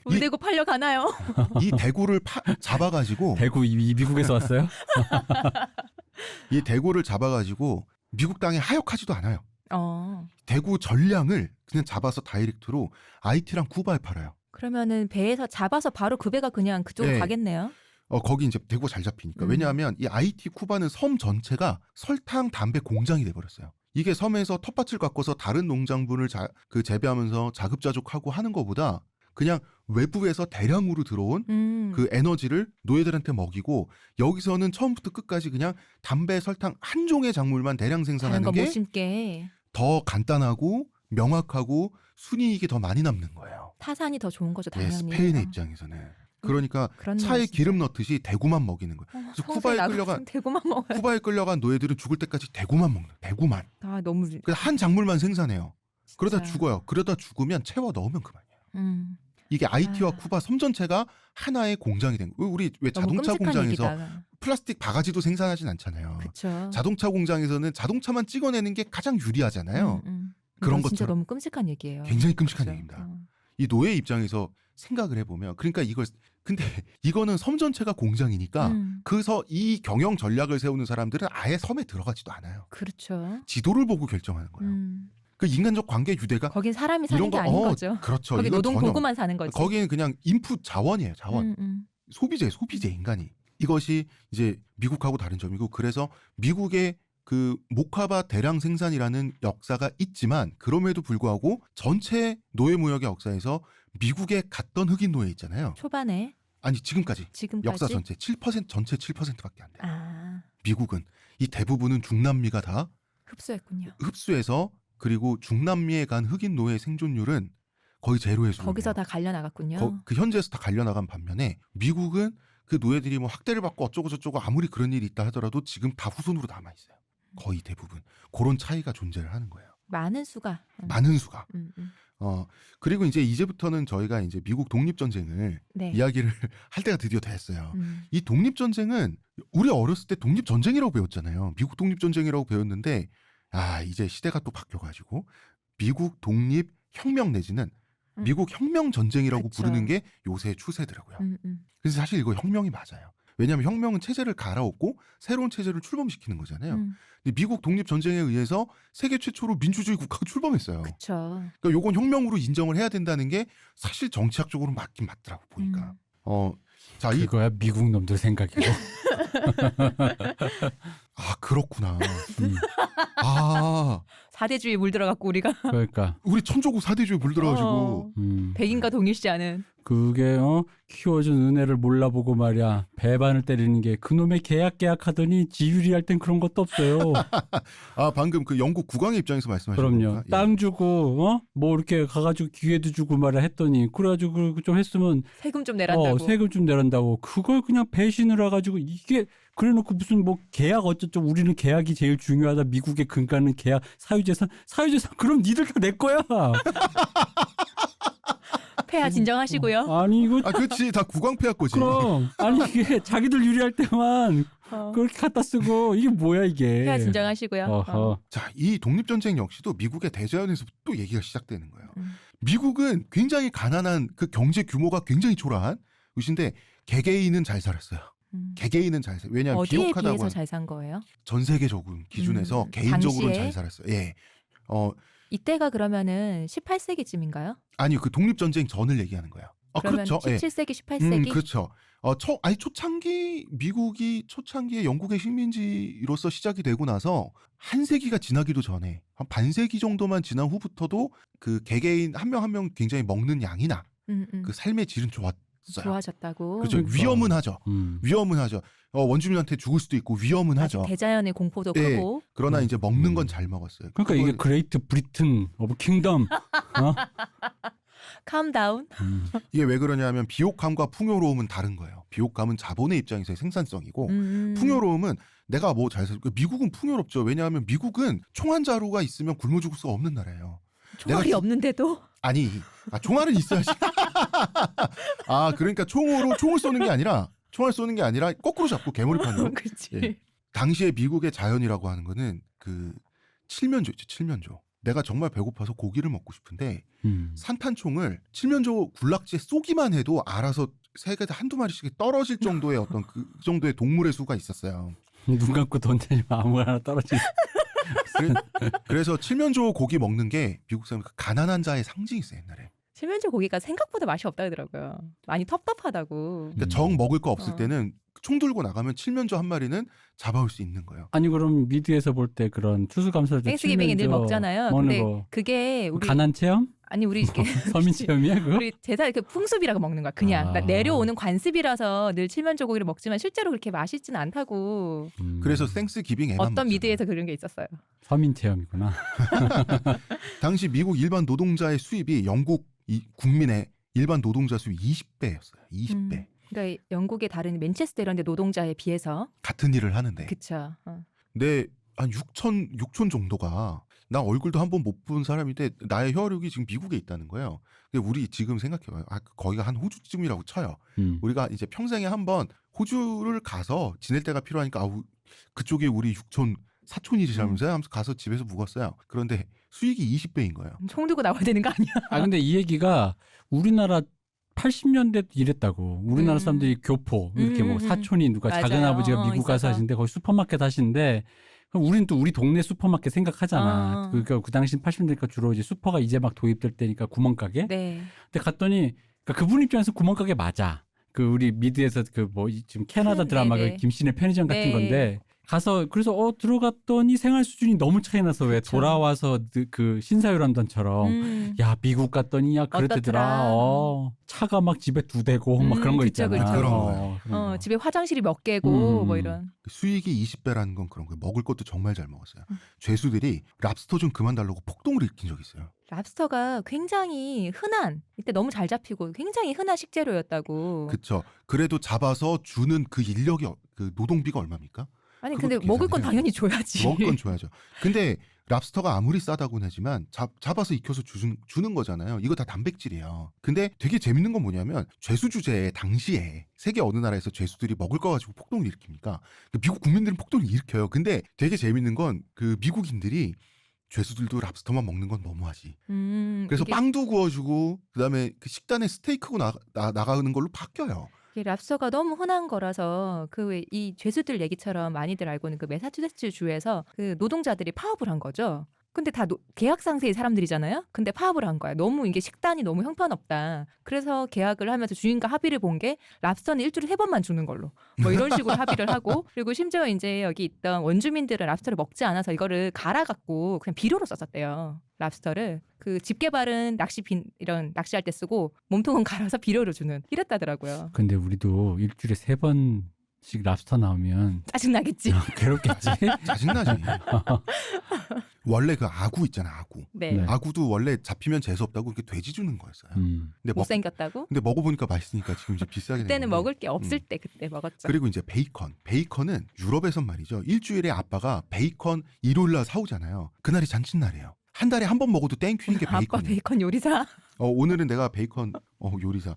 우리 대구 팔려 가나요? 이 대구를 잡아가지고 대구 이 미국에서 왔어요? 이 대구를 잡아가지고 미국 땅에 하역하지도 않아요. 대구 전량을 그냥 잡아서 다이렉트로 IT랑 쿠바에 팔아요. 그러면은 배에서 잡아서 바로 그 배가 그냥 그쪽으로 네. 가겠네요. 거기 이제 대구가 잘 잡히니까. 왜냐하면 이 IT 쿠바는 섬 전체가 설탕, 담배 공장이 돼버렸어요. 이게 섬에서 텃밭을 가꿔서 다른 농장분을 재배하면서 자급자족하고 하는 것보다 그냥 외부에서 대량으로 들어온 그 에너지를 노예들한테 먹이고 여기서는 처음부터 끝까지 그냥 담배, 설탕 한 종의 작물만 대량 생산하는 못 게 심게. 더 간단하고 명확하고 순이익이 더 많이 남는 거예요. 타산이 더 좋은 거죠, 예, 당연히. 스페인의 입장에서는. 그러니까 차에 기름 넣듯이 대구만 먹이는 거예요. 그래서 쿠바에 끌려간 노예들은 죽을 때까지 대구만 먹는. 대구만. 너무. 한 작물만 생산해요. 그러다 진짜. 죽어요. 그러다 죽으면 채워 넣으면 그만이에요. 이게 IT와 쿠바 섬 전체가 하나의 공장이 된 거예요. 우리 왜 자동차 공장에서 얘기다. 플라스틱 바가지도 생산하진 않잖아요. 그쵸. 자동차 공장에서는 자동차만 찍어내는 게 가장 유리하잖아요. 그런 진짜 것처럼 너무 끔찍한 얘기예요. 굉장히 끔찍한 그쵸? 얘기입니다. 이 노예 입장에서 생각을 해보면 그러니까 근데 이거는 섬 전체가 공장이니까 이 경영 전략을 세우는 사람들은 아예 섬에 들어가지도 않아요. 그렇죠. 지도를 보고 결정하는 거예요. 그 인간적 관계 유대가 거긴 사람이 사는 게 아닌 거죠. 그렇죠. 거기 노동 전혀, 도구만 사는 거지. 거기는 그냥 인풋 자원이에요. 자원. 소비재 인간이. 이것이 이제 미국하고 다른 점이고 그래서 미국의 그 모카바 대량 생산이라는 역사가 있지만 그럼에도 불구하고 전체 노예 무역의 역사에서 미국에 갔던 흑인 노예 있잖아요. 초반에. 아니 지금까지. 역사 전체 7% 전체 7%밖에 안 돼요. 미국은 이 대부분은 중남미가 다 흡수했군요. 흡수해서 그리고 중남미에 간 흑인 노예 생존율은 거의 제로의 수준이에요. 거기서 다 갈려나갔군요. 그 현지에서 다 갈려나간 반면에 미국은 그 노예들이 뭐 학대를 받고 어쩌고 저쩌고 아무리 그런 일이 있다 하더라도 지금 다 후손으로 남아 있어요. 거의 대부분. 그런 차이가 존재를 하는 거예요. 많은 수가. 많은 수가. 그리고 이제부터는 저희가 이제 미국 독립전쟁을 이야기를 할 때가 드디어 됐어요. 이 독립전쟁은 우리 어렸을 때 독립전쟁이라고 배웠잖아요. 미국 독립전쟁이라고 배웠는데 이제 시대가 또 바뀌어가지고 미국 독립 혁명 내지는 미국 혁명 전쟁이라고 그쵸. 부르는 게 요새 추세더라고요. 그래서 사실 이거 혁명이 맞아요. 왜냐하면 혁명은 체제를 갈아엎고 새로운 체제를 출범시키는 거잖아요. 근데 미국 독립 전쟁에 의해서 세계 최초로 민주주의 국가가 출범했어요. 그렇죠. 그러니까 요건 혁명으로 인정을 해야 된다는 게 사실 정치학적으로 맞긴 맞더라고 보니까. 자, 그거야 미국 놈들 생각이고. 아 그렇구나. 음, 아 사대주의 물들어갖고 우리가 그러니까 우리 천조국 사대주의 물들어가지고 백인과 동일시 않은 그게 키워준 은혜를 몰라보고 말이야 배반을 때리는 게 그놈의 계약하더니 지유리 할 땐 그런 것도 없어요. 아 방금 그 영국 국왕의 입장에서 말씀하신 그럼요. 겁니까? 땅 주고 뭐 이렇게 가가지고 기회도 주고 말이야 했더니 그래가지고 좀 했으면 세금 좀 내란다고. 세금 좀 내란다고 그걸 그냥 배신을 해가지고 이게 그래놓고 무슨 뭐 계약 어쩌죠 우리는 계약이 제일 중요하다 미국의 근간은 계약 사유재산 그럼 니들 다 내 거야. 폐하 진정하시고요. 아니 이거 아 그렇지 다 국왕폐하 거지. 그럼 아니 이게 자기들 유리할 때만 그렇게 갖다 쓰고 이게 뭐야 이게. 폐하 진정하시고요. 어허. 자, 이 독립전쟁 역시도 미국의 대자연에서 또 얘기가 시작되는 거예요. 미국은 굉장히 가난한 그 경제 규모가 굉장히 초라한 곳인데 개개인은 잘 살았어요. 개개인은 잘 살았어요. 왜냐하면 어디에 비옥하다고 비해서 하는 잘 산 거예요? 전 세계적으로 기준에서 개인적으로는 당시에? 잘 살았어요. 예. 이때가 그러면은 18세기쯤인가요? 아니요. 그 독립전쟁 전을 얘기하는 거예요. 그러면 그렇죠. 예. 17세기, 18세기? 그렇죠. 초창기 미국이 초창기에 영국의 식민지로서 시작이 되고 나서 한 세기가 지나기도 전에 한 반세기 정도만 지난 후부터도 그 개개인 한 명 한 명 굉장히 먹는 양이나 그 삶의 질은 좋았어요. 좋아졌다고. 그렇죠. 그러니까. 위험은 하죠. 위험은 하죠. 원주민한테 죽을 수도 있고 위험은 아직 하죠. 대자연의 공포도 예. 크고. 그러나 이제 먹는 건 잘 먹었어요. 그러니까 이게 그레이트 브리튼 오브 킹덤. calm down. 이게 왜 그러냐면 비옥함과 풍요로움은 다른 거예요. 비옥함은 자본의 입장에서의 생산성이고 풍요로움은 내가 뭐 잘 살고 미국은 풍요롭죠. 왜냐하면 미국은 총 한 자루가 있으면 굶어 죽을 수가 없는 나라예요. 총알이 없는데도 아니, 총알은 있어야지. 그러니까 총을 쏘는 게 아니라 총알 쏘는 게 아니라 거꾸로 잡고 개머리판으로. 그렇지. 예. 당시에 미국의 자연이라고 하는 거는 그 칠면조 있죠. 칠면조. 내가 정말 배고파서 고기를 먹고 싶은데 산탄총을 칠면조 군락지에 쏘기만 해도 알아서 세계에서 한두 마리씩 떨어질 정도의 어떤 그 정도의 동물의 수가 있었어요. 눈 감고 던지면 아무거나 떨어지. 그래서 칠면조 고기 먹는 게 미국 사람 그 가난한 자의 상징이었어요 옛날에. 칠면조 고기가 생각보다 맛이 없다 그러더라고요. 많이 텁텁하다고. 그러니까 정 먹을 거 없을 때는 총 들고 나가면 칠면조 한 마리는 잡아올 수 있는 거예요. 아니 그럼 미드에서 볼 때 그런 추수감사절 땡스기빙에 늘 먹잖아요. 근데 거. 그게 우리 가난 체험? 아니 우리 이렇게 서민 체험이야 그거? 우리 제사 그 풍습이라고 먹는 거야. 그냥 내려오는 관습이라서 늘 칠면조 고기를 먹지만 실제로 그렇게 맛있지는 않다고. 그래서 땡스기빙에만 어떤 먹잖아요. 미드에서 그런 게 있었어요. 서민 체험이구나. 당시 미국 일반 노동자의 수입이 영국 국민의 일반 노동자 수입 20배였어요. 20배. 그러니까 영국의 다른 맨체스터 이런 데 노동자에 비해서 같은 일을 하는데. 그쵸. 근데 한 6천 정도가 나 얼굴도 한 번 못 본 사람인데 나의 혈육이 지금 미국에 있다는 거예요. 근데 우리 지금 생각해봐요. 거기가 한 호주쯤이라고 쳐요. 우리가 이제 평생에 한 번 호주를 가서 지낼 때가 필요하니까 그쪽에 우리 육촌 사촌이시라면서요? 하면서 가서 집에서 묵었어요. 그런데 수익이 20배인 거예요. 총 들고 나와야 되는 거 아니야? 근데 이 얘기가 우리나라 80년대 이랬다고. 우리나라 사람들이 교포 이렇게 뭐 사촌이 누가 맞아요. 작은 아버지가 미국 가서 있어서. 하시는데 거기 슈퍼마켓 하시는데 그럼 우리는 또 우리 동네 슈퍼마켓 생각하잖아. 그러니까 그 당시 80년대니까 주로 이제 슈퍼가 이제 막 도입될 때니까 구멍가게. 네. 근데 갔더니 그러니까 그분 입장에서 구멍가게 맞아. 그 우리 미드에서 그 뭐 지금 캐나다 드라마 네네. 그 김씨네 편의점 같은 네. 건데 가서 그래서 들어갔더니 생활 수준이 너무 차이 나서 왜 그쵸. 돌아와서 그 신사유람단처럼 야 미국 갔더니 야 그랬더라. 어떻더라. 차가 막 집에 2대고 막 그런 거 그쵸, 있잖아. 그쵸. 그런 거예요. 그런 거. 집에 화장실이 몇 개고 음. 뭐 이런. 수익이 20배라는 건 그런 거예요. 먹을 것도 정말 잘 먹었어요. 죄수들이 랍스터 좀 그만 달라고 폭동을 일으킨 적이 있어요. 랍스터가 굉장히 흔한 이때 너무 잘 잡히고 굉장히 흔한 식재료였다고. 그렇죠. 그래도 잡아서 주는 그 인력이 그 노동비가 얼마입니까? 아니 그것도 근데 먹을 건 계산해요. 당연히 줘야지. 먹을 건 줘야죠. 근데 랍스터가 아무리 싸다고는 하지만 잡아서 익혀서 주는 거잖아요. 이거 다 단백질이에요. 근데 되게 재밌는 건 뭐냐면 죄수 주제에 당시에 세계 어느 나라에서 죄수들이 먹을 거 가지고 폭동을 일으킵니까? 미국 국민들은 폭동을 일으켜요. 근데 되게 재밌는 건 그 미국인들이 죄수들도 랍스터만 먹는 건 너무하지. 그래서 이게, 빵도 구워주고 그다음에 그 식단에 스테이크고 나가는 걸로 바뀌어요. 이게 랍스터가 너무 흔한 거라서 그 이 죄수들 얘기처럼 많이들 알고 있는 그 매사추세츠 주에서 그 노동자들이 파업을 한 거죠. 근데 다 계약 상세의 사람들이잖아요. 근데 파업을 한 거야. 너무 이게 식단이 너무 형편없다. 그래서 계약을 하면서 주인과 합의를 본 게 랍스터는 일주일에 3번만 주는 걸로. 뭐 이런 식으로 합의를 하고 그리고 심지어 이제 여기 있던 원주민들은 랍스터를 먹지 않아서 이거를 갈아갖고 그냥 비료로 썼었대요. 랍스터를 그 집게발은 이런 낚시할 때 쓰고 몸통은 갈아서 비료로 주는 이랬다더라고요. 근데 우리도 일주일에 3번씩 랍스터 나오면 짜증나겠지. 괴롭겠지. 짜증나지. 원래 그 아구 있잖아, 아구. 네. 네. 아구도 원래 잡히면 재수 없다고 이렇게 돼지 주는 거였어요. 근데 못생겼다고? 근데 먹어보니까 맛있으니까 지금 이제 비싸게 된 그때는 건데. 먹을 게 없을 때 그때 먹었죠. 그리고 이제 베이컨. 베이컨은 유럽에선 말이죠. 일주일에 아빠가 베이컨 일요일날 사오잖아요. 그날이 잔칫날이에요. 한 달에 한 번 먹어도 땡큐인 게 아빠 베이컨이에요. 베이컨 요리사. 오늘은 내가 베이컨 요리사.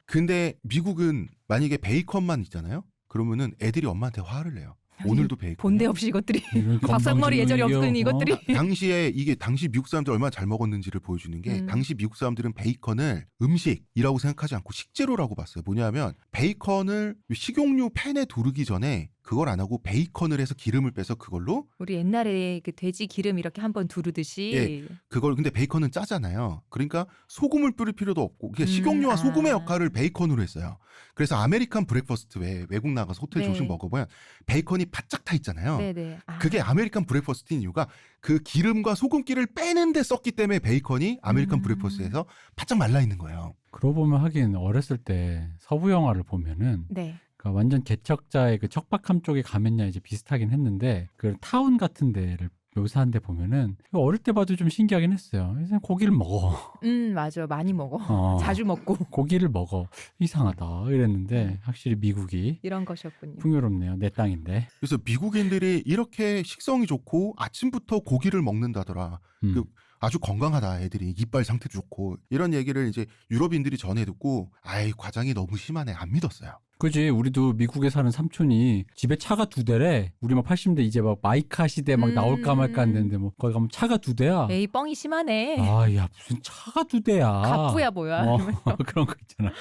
근데 미국은 만약에 베이컨만 있잖아요. 그러면은 애들이 엄마한테 화를 내요. 오늘도 베이컨. 본데 없이 이것들이 이런 박상머리 예절이 건방진 없더니 놈이요. 이것들이. 당시에 이게 당시 미국 사람들 얼마나 잘 먹었는지를 보여주는 게 당시 미국 사람들은 베이컨을 음식이라고 생각하지 않고 식재료라고 봤어요. 뭐냐면 베이컨을 식용유 팬에 두르기 전에 그걸 안 하고 베이컨을 해서 기름을 빼서 그걸로 우리 옛날에 그 돼지 기름 이렇게 한번 두르듯이. 예. 그걸 근데 베이컨은 짜잖아요. 그러니까 소금을 뿌릴 필요도 없고 그게 식용유와 아. 소금의 역할을 베이컨으로 했어요. 그래서 아메리칸 브렉퍼스트 외국 나가서 호텔 네. 조식 먹어보면 베이컨이 바짝 타 있잖아요. 네네. 아. 그게 아메리칸 브렉퍼스트인 이유가 그 기름과 소금기를 빼는데 썼기 때문에 베이컨이 아메리칸 브렉퍼스트에서 바짝 말라 있는 거예요. 그러고 보면 하긴 어렸을 때 서부 영화를 보면은 네. 그러니까 완전 개척자의 그 척박함 쪽에 가면야 이제 비슷하긴 했는데 그 타운 같은 데를 묘사한 데 보면은 어릴 때 봐도 좀 신기하긴 했어요. 그래서 고기를 먹어. 맞아. 많이 먹어. 자주 먹고. 고기를 먹어. 이상하다 이랬는데 확실히 미국이 이런 것이었군요. 풍요롭네요. 내 땅인데. 그래서 미국인들이 이렇게 식성이 좋고 아침부터 고기를 먹는다더라. 그 아주 건강하다 애들이 이빨 상태도 좋고 이런 얘기를 이제 유럽인들이 전해 듣고 아이 과장이 너무 심하네 안 믿었어요. 그지. 우리도 미국에 사는 삼촌이 집에 차가 2대래. 우리 막 80대 이제 막 마이카 시대 막 나올까 말까 했는데 뭐 거기 가면 차가 2대야. 에이 뻥이 심하네. 아, 야 무슨 차가 2대야. 갑부야 뭐야. 이러면서. 그런 거 있잖아.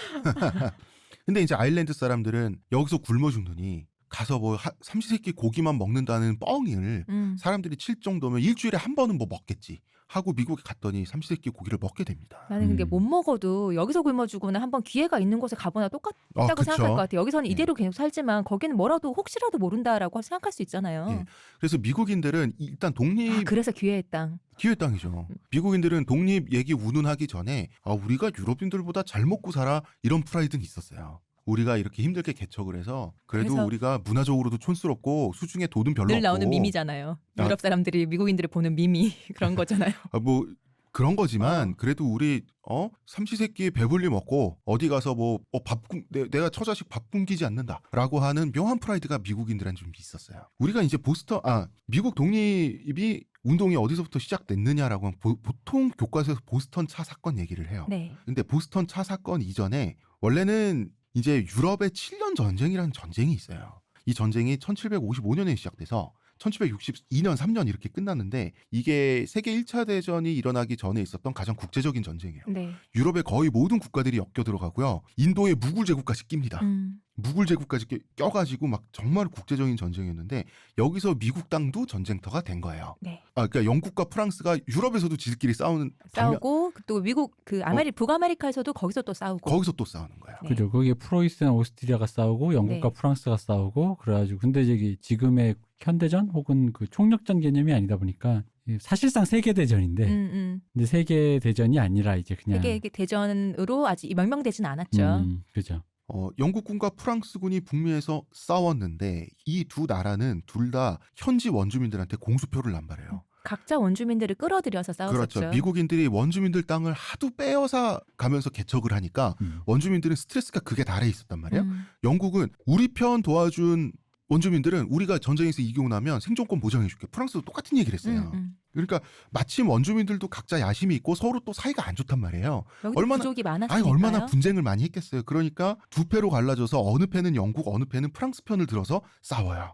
근데 이제 아일랜드 사람들은 여기서 굶어 죽느니 가서 뭐 삼시세끼 고기만 먹는다는 뻥을 사람들이 칠 정도면 일주일에 한 번은 뭐 먹겠지 하고 미국에 갔더니 삼시세끼 고기를 먹게 됩니다. 나는 근데 못 먹어도 여기서 굶어 죽거나 한번 기회가 있는 곳에 가보나 똑같다고 그쵸. 생각할 것 같아요. 여기서는 예. 이대로 계속 살지만 거기는 뭐라도 혹시라도 모른다라고 생각할 수 있잖아요. 예. 그래서 미국인들은 일단 독립 그래서 기회의 땅. 기회 땅이죠. 미국인들은 독립 얘기 운운하기 전에 우리가 유럽인들보다 잘 먹고 살아 이런 프라이드는 있었어요. 우리가 이렇게 힘들게 개척을 해서 그래도 그래서 우리가 문화적으로도 촌스럽고 수중에 돈은 별로 늘 없고 나오는 밈이잖아요. 유럽 사람들이 미국인들을 보는 밈이 그런 거잖아요. 뭐 그런 거지만 그래도 우리 삼시세끼 배불리 먹고 어디 가서 뭐 내가 처자식 밥 굶기지 않는다라고 하는 묘한 프라이드가 미국인들한테 좀 있었어요. 우리가 이제 미국 독립이 운동이 어디서부터 시작됐느냐라고 하면 보통 교과서에서 보스턴 차 사건 얘기를 해요. 네. 근데 보스턴 차 사건 이전에 원래는 이제 유럽의 7년 전쟁이라는 전쟁이 있어요. 이 전쟁이 1755년에 시작돼서 1762년 3년 이렇게 끝났는데 이게 세계 1차 대전이 일어나기 전에 있었던 가장 국제적인 전쟁이에요. 네. 유럽의 거의 모든 국가들이 엮여 들어가고요. 인도의 무굴 제국까지 낍니다. 무굴 제국까지 껴가지고 막 정말 국제적인 전쟁이었는데 여기서 미국 땅도 전쟁터가 된 거예요. 네. 그러니까 영국과 프랑스가 유럽에서도 지들끼리 싸우고 또 미국 북아메리카에서도 거기서 또 싸우고. 거기서 또 싸우는 거예요. 네. 그죠. 거기에 프로이스나 오스트리아가 싸우고 영국과 네. 프랑스가 싸우고 그래가지고 근데 이제 지금의 현대전 혹은 그 총력전 개념이 아니다 보니까 사실상 세계대전인데 근데 세계대전이 아니라 이제 그냥 세계 대전으로 아직 명명되진 않았죠. 그죠. 영국군과 프랑스군이 북미에서 싸웠는데 이 두 나라는 둘 다 현지 원주민들한테 공수표를 남발해요. 각자 원주민들을 끌어들여서 싸웠었죠. 그렇죠. 미국인들이 원주민들 땅을 하도 빼앗아 가면서 개척을 하니까 원주민들은 스트레스가 극에 달해 있었단 말이에요. 영국은 우리 편 도와준 원주민들은 우리가 전쟁에서 이기고 나면 생존권 보장해줄게. 프랑스도 똑같은 얘기를 했어요. 그러니까 마침 원주민들도 각자 야심이 있고 서로 또 사이가 안 좋단 말이에요. 여기도 얼마나- 부족이 많았으니까요. 얼마나 분쟁을 많이 했겠어요. 그러니까 두 패로 갈라져서 어느 패는 영국, 어느 패는 프랑스 편을 들어서 싸워요.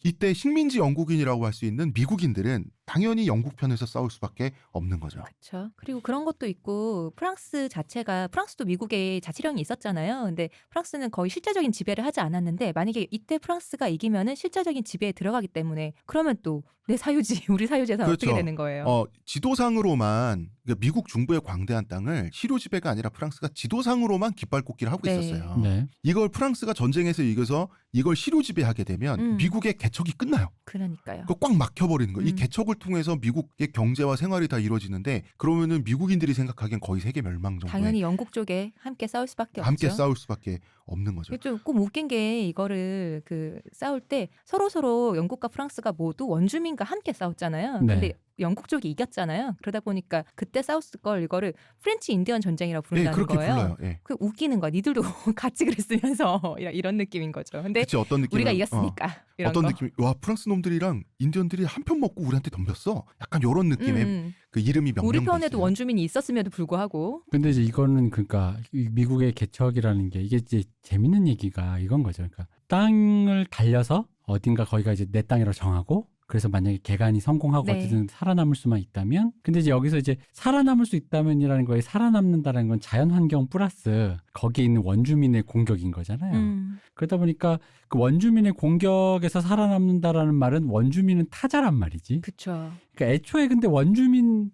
이때 식민지 영국인이라고 할 수 있는 미국인들은 당연히 영국 편에서 싸울 수밖에 없는 거죠. 그렇죠. 그리고 그런 것도 있고 프랑스 자체가 프랑스도 미국에 자치령이 있었잖아요. 근데 프랑스는 거의 실제적인 지배를 하지 않았는데 만약에 이때 프랑스가 이기면은 실제적인 지배에 들어가기 때문에 그러면 또 내 사유지, 우리 사유재산 그렇죠. 어떻게 되는 거예요? 지도상으로만 그러니까 미국 중부의 광대한 땅을 실효 지배가 아니라 프랑스가 지도상으로만 깃발꽂기를 하고 네. 있었어요. 네. 이걸 프랑스가 전쟁에서 이겨서 이걸 실효 지배하게 되면 미국의 개척이 끝나요. 그러니까요. 그거 꽉 막혀버리는 거예요. 이 음. 개척을 통해서 미국의 경제와 생활이 다 이루어지는데 그러면은 미국인들이 생각하기엔 거의 세계 멸망 정도의 당연히 영국 쪽에 함께 싸울 수밖에 함께 없죠. 싸울 수밖에 없는 거죠. 좀 웃긴 게 이거를 그 싸울 때 서로 영국과 프랑스가 모두 원주민과 함께 싸웠잖아요. 네. 근데 영국 쪽이 이겼잖아요. 그러다 보니까 그때 싸웠을 걸 이거를 프렌치 인디언 전쟁이라고 예, 부른다는 그렇게 거예요. 불러요. 예. 그 웃기는 거야. 니들도 같이 그랬으면서 이런 느낌인 거죠. 근데 그치 어떤 느낌? 우리가 이겼으니까 이런 어떤 거. 느낌? 와 프랑스 놈들이랑 인디언들이 한 편 먹고 우리한테 덤볐어. 약간 이런 느낌의 그 이름이 명명돼 우리 편에도 있어요. 원주민이 있었음에도 불구하고 근데 이제 이거는 그러니까 이 미국의 개척이라는 게 이게 이제 재밌는 얘기가 이건 거죠. 그러니까 땅을 달려서 어딘가 거기가 이제 내 땅이라고 정하고 그래서 만약에 개간이 성공하고 네. 어쨌든 살아남을 수만 있다면 근데 이제 여기서 이제 살아남을 수 있다면이라는 거에 살아남는다는 건 자연환경 플러스 거기에 있는 원주민의 공격인 거잖아요. 그러다 보니까 그 원주민의 공격에서 살아남는다라는 말은 원주민은 타자란 말이지. 그쵸. 그러니까 애초에 근데 원주민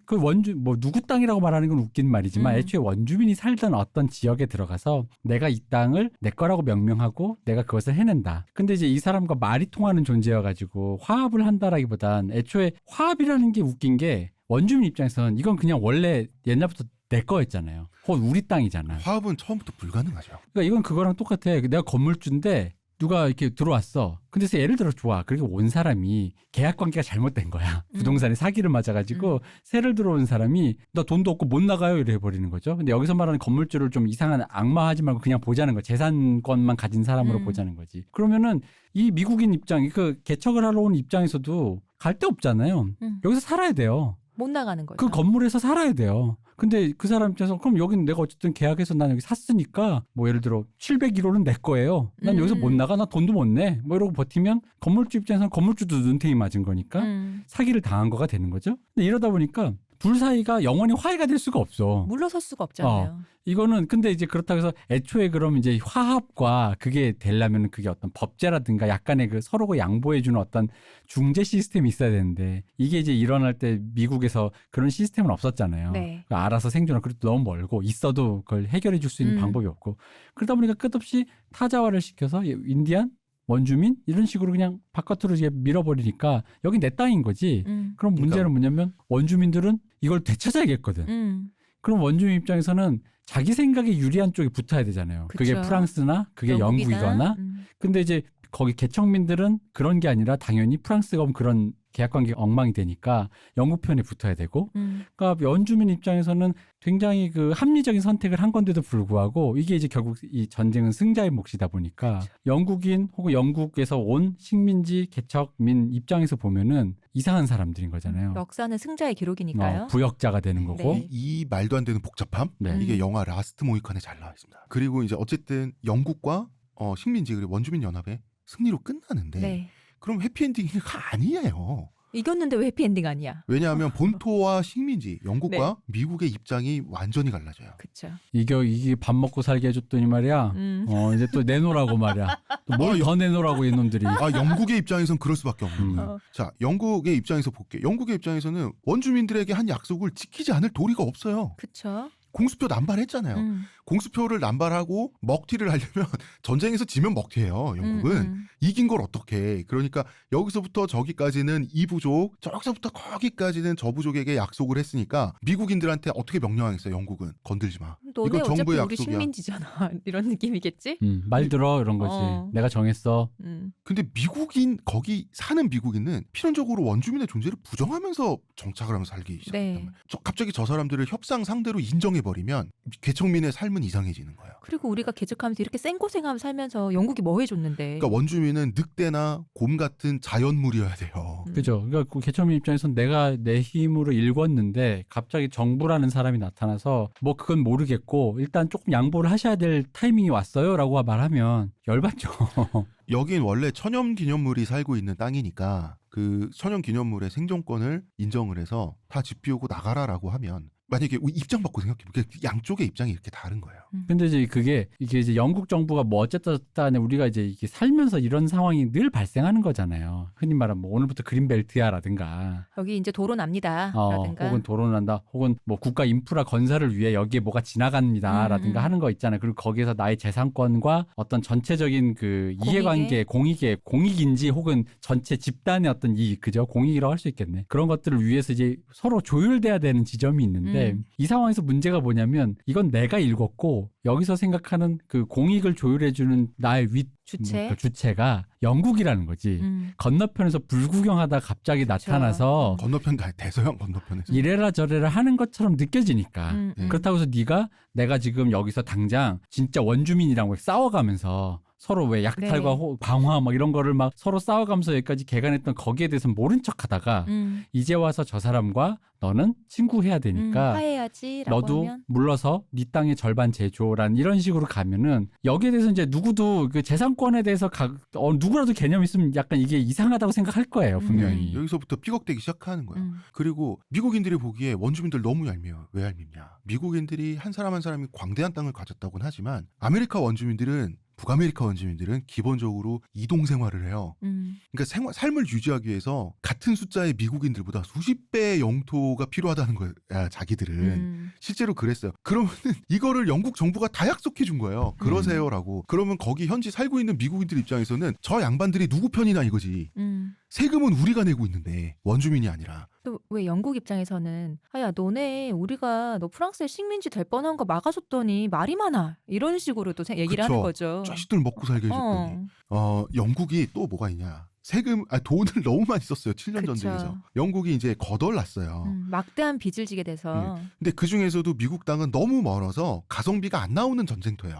뭐 누구 땅이라고 말하는 건 웃긴 말이지만 애초에 원주민이 살던 어떤 지역에 들어가서 내가 이 땅을 내 거라고 명명하고 내가 그것을 해낸다. 근데 이제 이 사람과 말이 통하는 존재여가지고 화합을 한다라기보단 애초에 화합이라는 게 웃긴 게 원주민 입장에서는 이건 그냥 원래 옛날부터 내 거였잖아요. 혹은 우리 땅이잖아. 화합은 처음부터 불가능하죠. 그러니까 이건 그거랑 똑같아. 내가 건물주인데 누가 이렇게 들어왔어. 근데 예를 들어 좋아. 그렇게 온 사람이 계약 관계가 잘못된 거야. 부동산에 사기를 맞아가지고 세를 들어온 사람이 나 돈도 없고 못 나가요 이래 버리는 거죠. 근데 여기서 말하는 건물주를 좀 이상한 악마하지 말고 그냥 보자는 거. 재산권만 가진 사람으로 보자는 거지. 그러면은 이 미국인 입장, 그 개척을 하러 온 입장에서도 갈 데 없잖아요. 여기서 살아야 돼요. 못 나가는 거죠. 그 건물에서 살아야 돼요. 근데 그 사람 입장에서 그럼 여기는 내가 어쨌든 계약해서 난 여기 샀으니까 뭐 예를 들어 701호는 내 거예요. 난 여기서 못 나가. 나 돈도 못 내. 뭐 이러고 버티면 건물주 입장에서는 건물주도 눈탱이 맞은 거니까 사기를 당한 거가 되는 거죠. 근데 이러다 보니까 둘 사이가 영원히 화해가 될 수가 없어. 물러설 수가 없잖아요. 이거는 근데 이제 그렇다고 해서 애초에 그럼 이제 화합과 그게 되려면 그게 어떤 법제라든가 약간의 그 서로가 양보해주는 어떤 중재 시스템이 있어야 되는데 이게 이제 일어날 때 미국에서 그런 시스템은 없었잖아요. 네. 알아서 생존을 그래도 너무 멀고 있어도 그걸 해결해 줄 수 있는 방법이 없고 그러다 보니까 끝없이 타자화를 시켜서 인디안 원주민 이런 식으로 그냥 바깥으로 이제 밀어버리니까 여기 내 땅인 거지. 그럼 문제는 뭐냐면 원주민들은 이걸 되찾아야겠거든. 그럼 원주민 입장에서는 자기 생각에 유리한 쪽에 붙어야 되잖아요. 그쵸. 그게 프랑스나 그게 영국이나. 영국이거나. 근데 이제 거기 개척민들은 그런 게 아니라 당연히 프랑스가 오면 그런 계약관계가 엉망이 되니까 영국 편에 붙어야 되고 그러니까 원주민 입장에서는 굉장히 그 합리적인 선택을 한 건데도 불구하고 이게 이제 결국 이 전쟁은 승자의 몫이다 보니까 영국인 혹은 영국에서 온 식민지 개척민 입장에서 보면은 이상한 사람들인 거잖아요. 역사는 승자의 기록이니까요. 부역자가 되는 거고. 네. 이 말도 안 되는 복잡함 네. 이게 영화 라스트 모히칸에 잘 나와 있습니다. 그리고 이제 어쨌든 영국과 식민지 그리고 원주민 연합의 승리로 끝나는데 네. 그럼 해피엔딩이 아니에요. 이겼는데 왜 해피엔딩 아니야? 왜냐하면 본토와 식민지 영국과 미국의 입장이 완전히 갈라져요. 그렇죠. 이게 밥 먹고 살게 해줬더니 말이야. 이제 또 내놓으라고 말이야. 또 뭘 더 내놓으라고 이놈들이. 영국의 입장에선 그럴 수밖에 없는 거예요. 자, 영국의 입장에서 볼게. 영국의 입장에서는 원주민들에게 한 약속을 지키지 않을 도리가 없어요. 그렇죠. 공수표 남발했잖아요. 공수표를 남발하고 먹튀를 하려면 전쟁에서 지면 먹튀해요. 영국은. 이긴 걸 어떻게. 그러니까 여기서부터 저기까지는 이 부족, 저기서부터 거기까지는 저 부족에게 약속을 했으니까 미국인들한테 어떻게 명령하겠어요. 영국은. 건들지 마. 너네 이건 어차피 정부의 우리 약속이야. 식민지잖아. 이런 느낌이겠지? 말 들어 이런 거지. 내가 정했어. 근데 미국인 거기 사는 미국인은 필연적으로 원주민의 존재를 부정하면서 정착을 하면서 살기 시작했단 네. 말이에요. 갑자기 저 사람들을 협상 상대로 인정해버리면 개척민의 삶은 삶은 이상해지는 거예요. 그리고 우리가 개척하면서 이렇게 생고생하면서 살면서 영국이 뭐 해줬는데. 그러니까 원주민은 늑대나 곰 같은 자연물이어야 돼요. 그죠. 그러니까 그 개척민 입장에서는 내가 내 힘으로 일궜는데 갑자기 정부라는 사람이 나타나서 뭐 그건 모르겠고 일단 조금 양보를 하셔야 될 타이밍이 왔어요라고 말하면 열받죠. 여긴 원래 천연기념물이 살고 있는 땅이니까 그 천연기념물의 생존권을 인정을 해서 다 집 비우고 나가라라고 하면 만약에 입장 바꿔 생각해보면 양쪽의 입장이 이렇게 다른 거예요. 근데 이제 이게 이제 영국 정부가 뭐 어쨌든 간에 우리가 이제 이게 살면서 이런 상황이 늘 발생하는 거잖아요. 흔히 말하면 뭐 오늘부터 그린벨트야라든가 여기 이제 도로 납니다. 라든가. 혹은 도로 난다. 혹은 뭐 국가 인프라 건설을 위해 여기에 뭐가 지나갑니다라든가 하는 거 있잖아요. 그리고 거기에서 나의 재산권과 어떤 전체적인 그 이해관계, 공익인지 혹은 전체 집단의 어떤 이익, 그죠? 공익이라고 할 수 있겠네. 그런 것들을 위해서 이제 서로 조율돼야 되는 지점이 있는데 이 상황에서 문제가 뭐냐면 이건 내가 읽었고 여기서 생각하는 그 공익을 조율해주는 나의 주체? 주체가 영국이라는 거지. 건너편에서 불구경하다 갑자기 나타나서 건너편 대서양 건너편에서 이래라 저래라 하는 것처럼 느껴지니까. 그렇다고 해서 내가 지금 여기서 당장 진짜 원주민이랑 싸워가면서 서로 왜 약탈과 방화 막 이런 거를 막 서로 싸워가면서 여기까지 개간했던 거기에 대해서 모른 척하다가 이제 와서 저 사람과 너는 친구해야 되니까 화해야지라고 너도 하면? 물러서 네 땅의 절반 제조란 이런 식으로 가면은 여기에 대해서 이제 누구도 그 재산권에 대해서 누구라도 개념 있으면 약간 이게 이상하다고 생각할 거예요 분명히. 여기서부터 삐걱대기 시작하는 거예요. 그리고 미국인들이 보기에 원주민들 너무 얄미워요. 왜 얄밉냐? 미국인들이 한 사람 한 사람이 광대한 땅을 가졌다고는 하지만 아메리카 원주민들은 북아메리카 원주민들은 기본적으로 이동 생활을 해요. 그러니까 삶을 유지하기 위해서 같은 숫자의 미국인들보다 수십 배의 영토가 필요하다는 거야, 자기들은. 실제로 그랬어요. 그러면은 이거를 영국 정부가 다 약속해 준 거예요. 그러세요라고. 그러면 거기 현지 살고 있는 미국인들 입장에서는 저 양반들이 누구 편이나 이거지. 세금은 우리가 내고 있는데 원주민이 아니라. 또 왜 영국 입장에서는 야 너네 우리가 너 프랑스의 식민지 될 뻔한 거 막아줬더니 말이 많아 이런 식으로도 얘기를 하는 거죠. 자식들 먹고 살게 해줬더니. 영국이 또 뭐가 있냐. 돈을 너무 많이 썼어요. 7년 그쵸. 전쟁에서. 영국이 이제 거덜났어요. 막대한 빚을 지게 돼서. 근데 그 중에서도 미국 땅은 너무 멀어서 가성비가 안 나오는 전쟁터예요.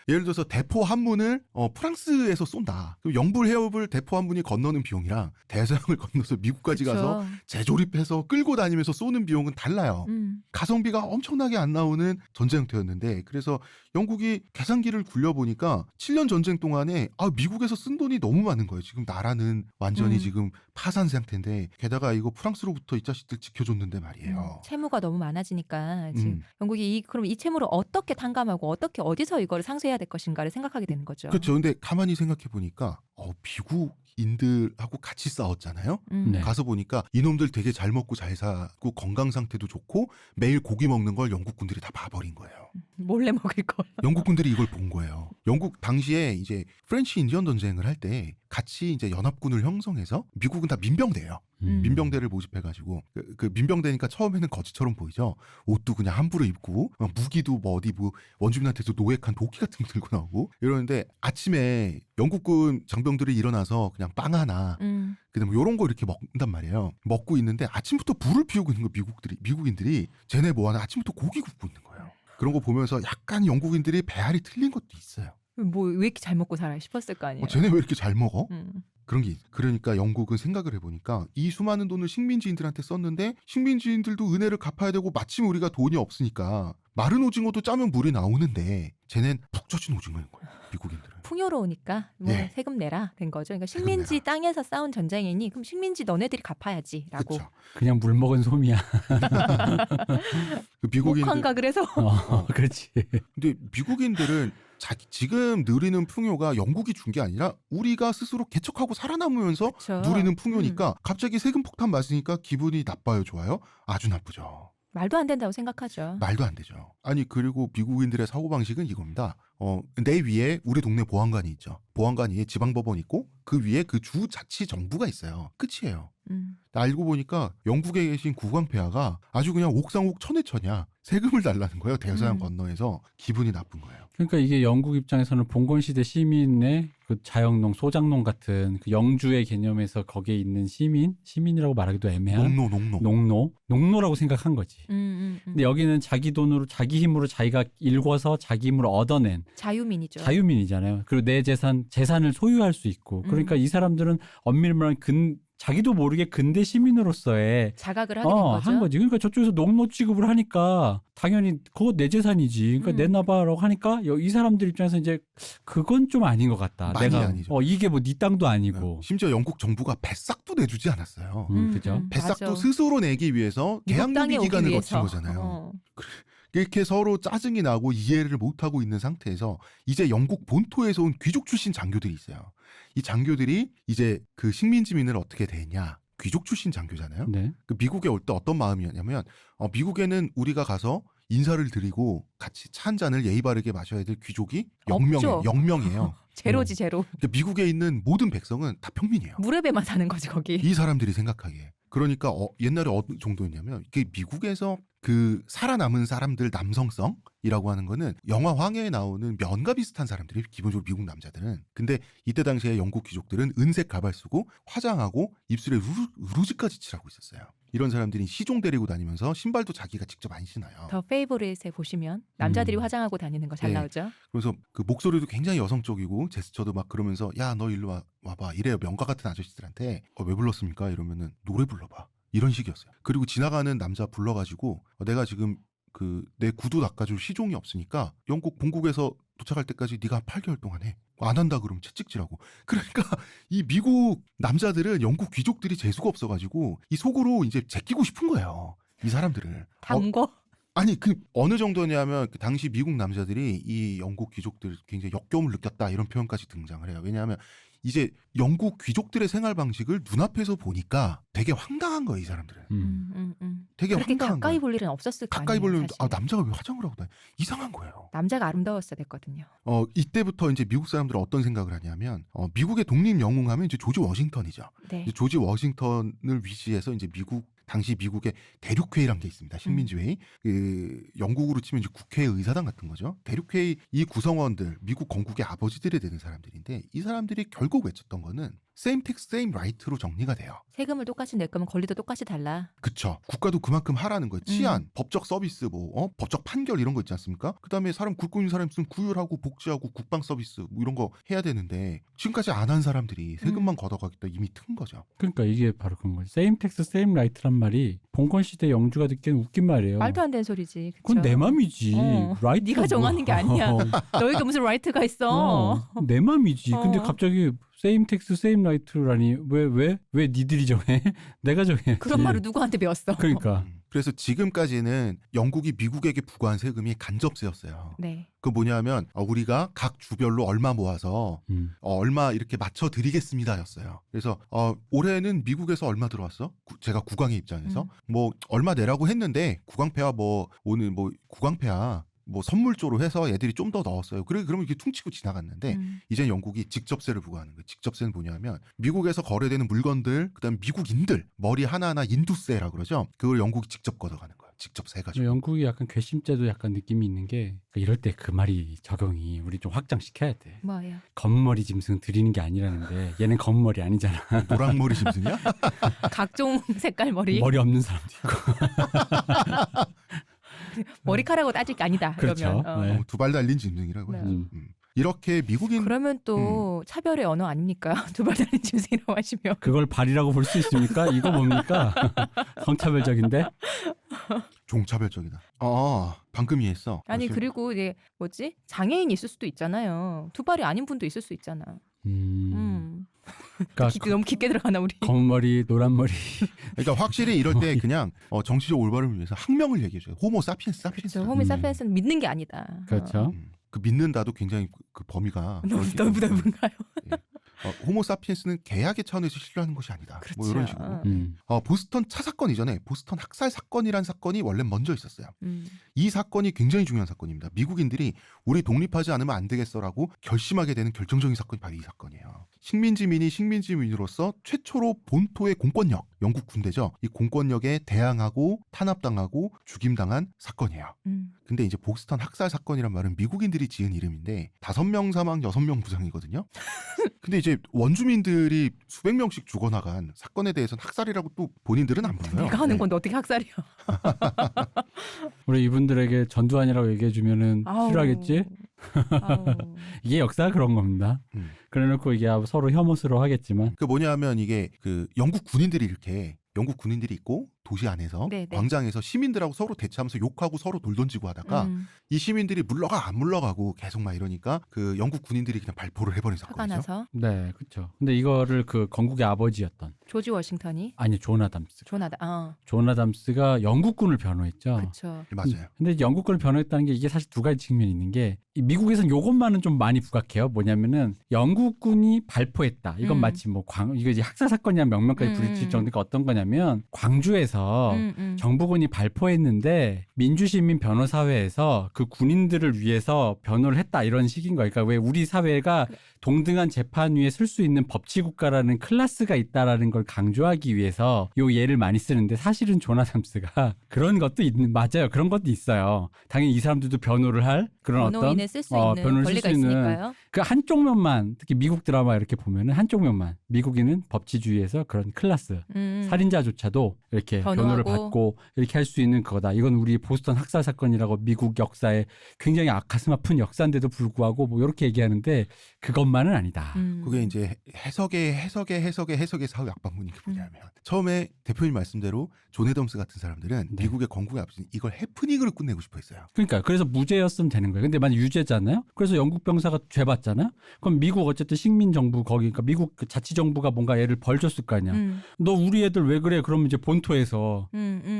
예를 들어서 대포 한 문을 프랑스에서 쏜다. 그럼 영불 해협을 대포 한 문이 건너는 비용이랑 대서양을 건너서 미국까지 그쵸. 가서 재조립해서 끌고 다니면서 쏘는 비용은 달라요. 가성비가 엄청나게 안 나오는 전쟁터였는데 그래서 영국이 계산기를 굴려보니까 7년 전쟁 동안에 미국에서 쓴 돈이 너무 많은 거예요. 지금 나라는 완전히 지금 파산 상태인데 게다가 이거 프랑스로부터 이 자식들 지켜줬는데 말이에요. 채무가 너무 많아지니까 지금 영국이 그럼 이 채무를 어떻게 탕감하고 어떻게 어디서 이거를 상쇄해야 될 것인가를 생각하게 되는 거죠. 그렇죠. 근데 가만히 생각해 보니까 미국인들하고 같이 싸웠잖아요. 네. 가서 보니까 이놈들 되게 잘 먹고 잘 사고 건강 상태도 좋고 매일 고기 먹는 걸 영국군들이 다 봐버린 거예요. 몰래 먹을 거. 영국군들이 이걸 본 거예요. 영국 당시에 이제 프렌치 인디언 전쟁을 할 때 같이 이제 연합군을 형성해서 미국은 다 민병대예요. 민병대를 모집해가지고 그 민병대니까 처음에는 거지처럼 보이죠. 옷도 그냥 함부로 입고 무기도 뭐 원주민한테서 노획한 도끼 같은 거 들고 나오고 이러는데 아침에 영국군 장병들이 일어나서 그냥 빵 하나 그다음에 이런 거 이렇게 먹는단 말이에요. 먹고 있는데 아침부터 불을 피우고 있는 거 미국인들이 쟤네 뭐하나 아침부터 고기 굽고 있는 거예요. 그런 거 보면서 약간 영국인들이 배알이 틀린 것도 있어요. 뭐 왜 이렇게 잘 먹고 살아 싶었을 거 아니에요. 쟤네 왜 이렇게 잘 먹어? 그런 게 그러니까 영국은 생각을 해보니까 이 수많은 돈을 식민지인들한테 썼는데 식민지인들도 은혜를 갚아야 되고 마침 우리가 돈이 없으니까 마른 오징어도 짜면 물이 나오는데 쟤넨 푹 젖은 오징어인 거예요. 미국인들은. 풍요로우니까 세금 내라 된 거죠. 그러니까 식민지 땅에서 싸운 전쟁이니 그럼 식민지 너네들이 갚아야지라고. 그쵸. 그냥 물 먹은 솜이야. 그 미국인들. 목한가 그래서. 그렇지. 근데 미국인들은 지금 누리는 풍요가 영국이 준 게 아니라 우리가 스스로 개척하고 살아남으면서 그쵸. 누리는 풍요니까 갑자기 세금 폭탄 맞으니까 기분이 나빠요, 좋아요? 아주 나쁘죠. 말도 안 된다고 생각하죠. 말도 안 되죠. 아니 그리고 미국인들의 사고방식은 이겁니다. 내 위에 우리 동네 보안관이 있죠. 보안관 위에 지방법원 있고 그 위에 그 주자치정부가 있어요. 끝이에요. 알고 보니까 영국에 계신 국왕폐하가 아주 그냥 옥상옥 천해천야 세금을 달라는 거예요. 대서양 건너에서 기분이 나쁜 거예요. 그러니까 이게 영국 입장에서는 봉건 시대 시민의 그 자영농, 소작농 같은 그 영주의 개념에서 거기에 있는 시민이라고 말하기도 애매한 농노라고 생각한 거지. 근데 여기는 자기 돈으로 자기 힘으로 자기가 일궈서 자기 힘으로 얻어낸 자유민이죠. 자유민이잖아요. 그리고 내 재산을 소유할 수 있고. 그러니까 이 사람들은 엄밀히 말하면 자기도 모르게 근대 시민으로서의 자각을 하게 된 거죠. 한 거지. 그러니까 저쪽에서 농노 취급을 하니까 당연히 그거 내 재산이지. 그러니까 내놔봐라고 하니까 이 사람들 입장에서 이제 그건 좀 아닌 것 같다. 많이 내가 아니죠. 이게 뭐 네 땅도 아니고. 심지어 영국 정부가 배싹도 내주지 않았어요. 그죠? 배싹도 맞아. 스스로 내기 위해서 계약유기 기간을 거친 거잖아요. 이렇게 서로 짜증이 나고 이해를 못하고 있는 상태에서 이제 영국 본토에서 온 귀족 출신 장교들이 있어요. 이 장교들이 이제 그 식민지민을 어떻게 대했냐. 귀족 출신 장교잖아요. 네. 그 미국에 올 때 어떤 마음이었냐면 미국에는 우리가 가서 인사를 드리고 같이 차 한 잔을 예의 바르게 마셔야 될 귀족이 없죠. 0명이에요. 제로지 제로. 근데 미국에 있는 모든 백성은 다 평민이에요. 물의 배만 사는 거지 거기. 이 사람들이 생각하기에. 그러니까 옛날에 어느 정도였냐면 이게 미국에서 그 살아남은 사람들 남성성이라고 하는 거는 영화 황해에 나오는 면과 비슷한 사람들이 기본적으로 미국 남자들은. 근데 이때 당시에 영국 귀족들은 은색 가발 쓰고 화장하고 입술에 루즈까지 칠하고 있었어요. 이런 사람들이 시종 데리고 다니면서 신발도 자기가 직접 안 신어요. 더 페이보릿에 보시면 남자들이 화장하고 다니는 거 잘 네. 나오죠. 그래서 그 목소리도 굉장히 여성적이고 제스처도 막 그러면서 야 너 일로 와봐 이래요. 명가 같은 아저씨들한테 왜 불렀습니까? 이러면은 노래 불러봐. 이런 식이었어요. 그리고 지나가는 남자 불러가지고 내가 지금 그 내 구두 닦아줄 시종이 없으니까 영국 본국에서 도착할 때까지 네가 8개월 동안 해. 안 한다 그러면 채찍질하고. 그러니까 이 미국 남자들은 영국 귀족들이 재수가 없어가지고 이 속으로 이제 제끼고 싶은 거예요. 이 사람들을. 담궈. 아니 그 어느 정도냐면 그 당시 미국 남자들이 이 영국 귀족들 굉장히 역겨움을 느꼈다 이런 표현까지 등장을 해요. 왜냐하면 이제 영국 귀족들의 생활 방식을 눈앞에서 보니까 되게 황당한 거예요, 이 사람들은. 되게 그렇게 황당한 가까이 거예요. 볼 일은 없었을 거 가까이 아니에요. 보려면 사실. 남자가 왜 화장을 하고 다니? 이상한 거예요. 남자가 아름다웠어야 됐거든요. 이때부터 이제 미국 사람들은 어떤 생각을 하냐면 미국의 독립 영웅하면 이제 조지 워싱턴이죠. 네. 이제 조지 워싱턴을 위시해서 이제 당시 미국의 대륙회의란 게 있습니다. 식민지회의. 그 영국으로 치면 이제 국회 의사당 같은 거죠. 대륙회의 이 구성원들, 미국 건국의 아버지들이 되는 사람들인데 이 사람들이 결국 외쳤던 거는 same tax, same right로 정리가 돼요. 세금을 똑같이 낼 거면 권리도 똑같이 달라. 그쵸. 국가도 그만큼 하라는 거예요. 치안, 법적 서비스, 법적 판결 이런 거 있지 않습니까? 그 다음에 굶고 있는 사람 있으면 구휼하고 복지하고 국방 서비스 이런 거 해야 되는데 지금까지 안 한 사람들이 세금만 걷어가겠다 이미 튼 거죠. 그러니까 이게 바로 그런 거지. same tax, same right란 말이 봉건 시대 영주가 듣기엔 웃긴 말이에요. 말도 안 되는 소리지. 그쵸? 그건 내 맘이지. right 네가 정하는 게 아니야. 너희가 무슨 라이트가 있어. 내 맘이지. 근데 어. 갑자기 same tax, same right라니 왜 니들이 정해? 내가 정해. 그런 말을 누구한테 배웠어. 그러니까. 그래서 지금까지는 영국이 미국에게 부과한 세금이 간접세였어요. 네. 그 뭐냐면 우리가 각 주별로 얼마 모아서 얼마 이렇게 맞춰 드리겠습니다였어요. 그래서 올해는 미국에서 얼마 들어왔어? 제가 국왕의 입장에서 뭐 얼마 내라고 했는데 국왕폐하 오늘 국왕폐하 선물조로 해서 애들이 좀 더 넣었어요. 그러면 이렇게 퉁치고 지나갔는데 이제 영국이 직접세를 부과하는 거예요. 직접세는 뭐냐면 미국에서 거래되는 물건들, 그다음 미국인들 머리 하나하나 인두세라 그러죠. 그걸 영국이 직접 걷어가는 거예요. 직접 세 가지고. 영국이 약간 괘씸죄도 약간 느낌이 있는 게 이럴 때 그 말이 적용이 우리 좀 확장시켜야 돼. 뭐예요? 겉머리 짐승 드리는 게 아니라는데 얘는 겉머리 아니잖아. 노랑머리 짐승이야? 각종 색깔 머리. 머리 없는 사람도 있고. 머리카락으로 따질 게 아니다. 그렇죠. 그러면. 네. 두 발 달린 짐승이라고 네. 해요. 이렇게 미국인 그러면 또 차별의 언어 아닙니까? 두 발 달린 짐승이라고 하시면. 그걸 발이라고 볼 수 있습니까? 이거 뭡니까? 성차별적인데? 종차별적이다. 방금 이해했어. 아니 그래서 그리고 이제 장애인이 있을 수도 있잖아요. 두 발이 아닌 분도 있을 수 있잖아. 그러니까 너무 깊게 들어가나 우리. 검은 머리, 노란 머리. 그러니까 확실히 이럴 때 그냥 정치적 올바름을 위해서 학명을 얘기해줘요. 호모 사피엔스. 그렇죠. 호미 사피엔스는 믿는 게 아니다. 그렇죠. 그 믿는다도 굉장히 그 범위가 너무 넓은가요? 호모 사피엔스는 계약의 차원에서 신뢰하는 것이 아니다. 그렇죠. 이런 식으로. 음. 보스턴 차 사건 이전에 보스턴 학살 사건이란 사건이 원래 먼저 있었어요. 음. 이 사건이 굉장히 중요한 사건입니다. 미국인들이 우리 독립하지 않으면 안 되겠어라고 결심하게 되는 결정적인 사건이 바로 이 사건이에요. 식민지민이 식민지민으로서 최초로 본토의 공권력, 영국 군대죠. 이 공권력에 대항하고 탄압당하고 죽임당한 사건이에요. 근데 이제 보스턴 학살 사건이란 말은 미국인들이 지은 이름인데 5명 사망 6명 부상이거든요. 근데 이제 원주민들이 수백 명씩 죽어나간 사건에 대해서는 학살이라고 또 본인들은 안 불러요. 내가 하는 네. 건데 어떻게 학살이야? 우리 이분들에게 전두환이라고 얘기해주면은 아우. 싫어하겠지? 아우. 이게 역사가 그런 겁니다. 그래놓고 이게 서로 혐오스러워 하겠지만 그 뭐냐면 이게 그 영국 군인들이 있고 도시 안에서 네, 네. 광장에서 시민들하고 서로 대치하면서 욕하고 서로 돌 던지고 하다가 이 시민들이 물러가 안 물러가고 계속 막 이러니까 그 영국 군인들이 그냥 발포를 해버린 화가 사건이죠. 나서 네, 그렇죠. 근데 이거를 그 건국의 아버지였던 조지 워싱턴이 아니 존 아담스. 존 아담스가 영국군을 변호했죠. 그렇죠. 맞아요. 근데 영국군을 변호했다는 게 이게 사실 두 가지 측면이 있는 게 이 미국에서는 요것만은 좀 많이 부각해요. 뭐냐면은 영국군이 발포했다. 이건 마치 뭐 이거 이제 학살 사건이란 명명까지 부딪힐 정도가 어떤 거냐면 광주에서 정부군이 발포했는데 민주시민 변호사회에서 그 군인들을 위해서 변호를 했다 이런 식인 거예요. 그러니까 왜 우리 사회가 동등한 재판 위에 설 수 있는 법치국가라는 클래스가 있다라는 걸 강조하기 위해서 요 예를 많이 쓰는데 사실은 존 아담스가 그런 것도 맞아요. 그런 것도 있어요. 당연히 이 사람들도 변호를 할 그런 변호인을 쓸 수 있는 변호를 권리가 쓸수 있는 있으니까요. 그 한쪽 면만 특히 미국 드라마 이렇게 보면은 한쪽 면만 미국인은 법치주의에서 그런 클래스 살인자조차도 이렇게 변호를 변호하고. 받고 이렇게 할 수 있는 거다. 이건 우리 보스턴 학살 사건이라고 미국 역사에 굉장히 가슴 아픈 역사인데도 불구하고 뭐 이렇게 얘기하는데 그것만은 아니다. 그게 이제 해석의 사후 약방문이 뭐냐면 처음에 대표님 말씀대로 존 애덤스 같은 사람들은 네. 미국의 건국의 아버지는 이걸 해프닝으로 끝내고 싶어 했어요. 그러니까 그래서 무죄였으면 되는 거예요. 근데 만약 유죄잖아요. 그래서 영국 병사가 죄 받잖아요. 그럼 미국 어쨌든 식민 정부 거기 그러니까 미국 그 자치 정부가 뭔가 얘를 벌 줬을 거 아니야. 너 우리 애들 왜 그래? 그러면 이제 본토에서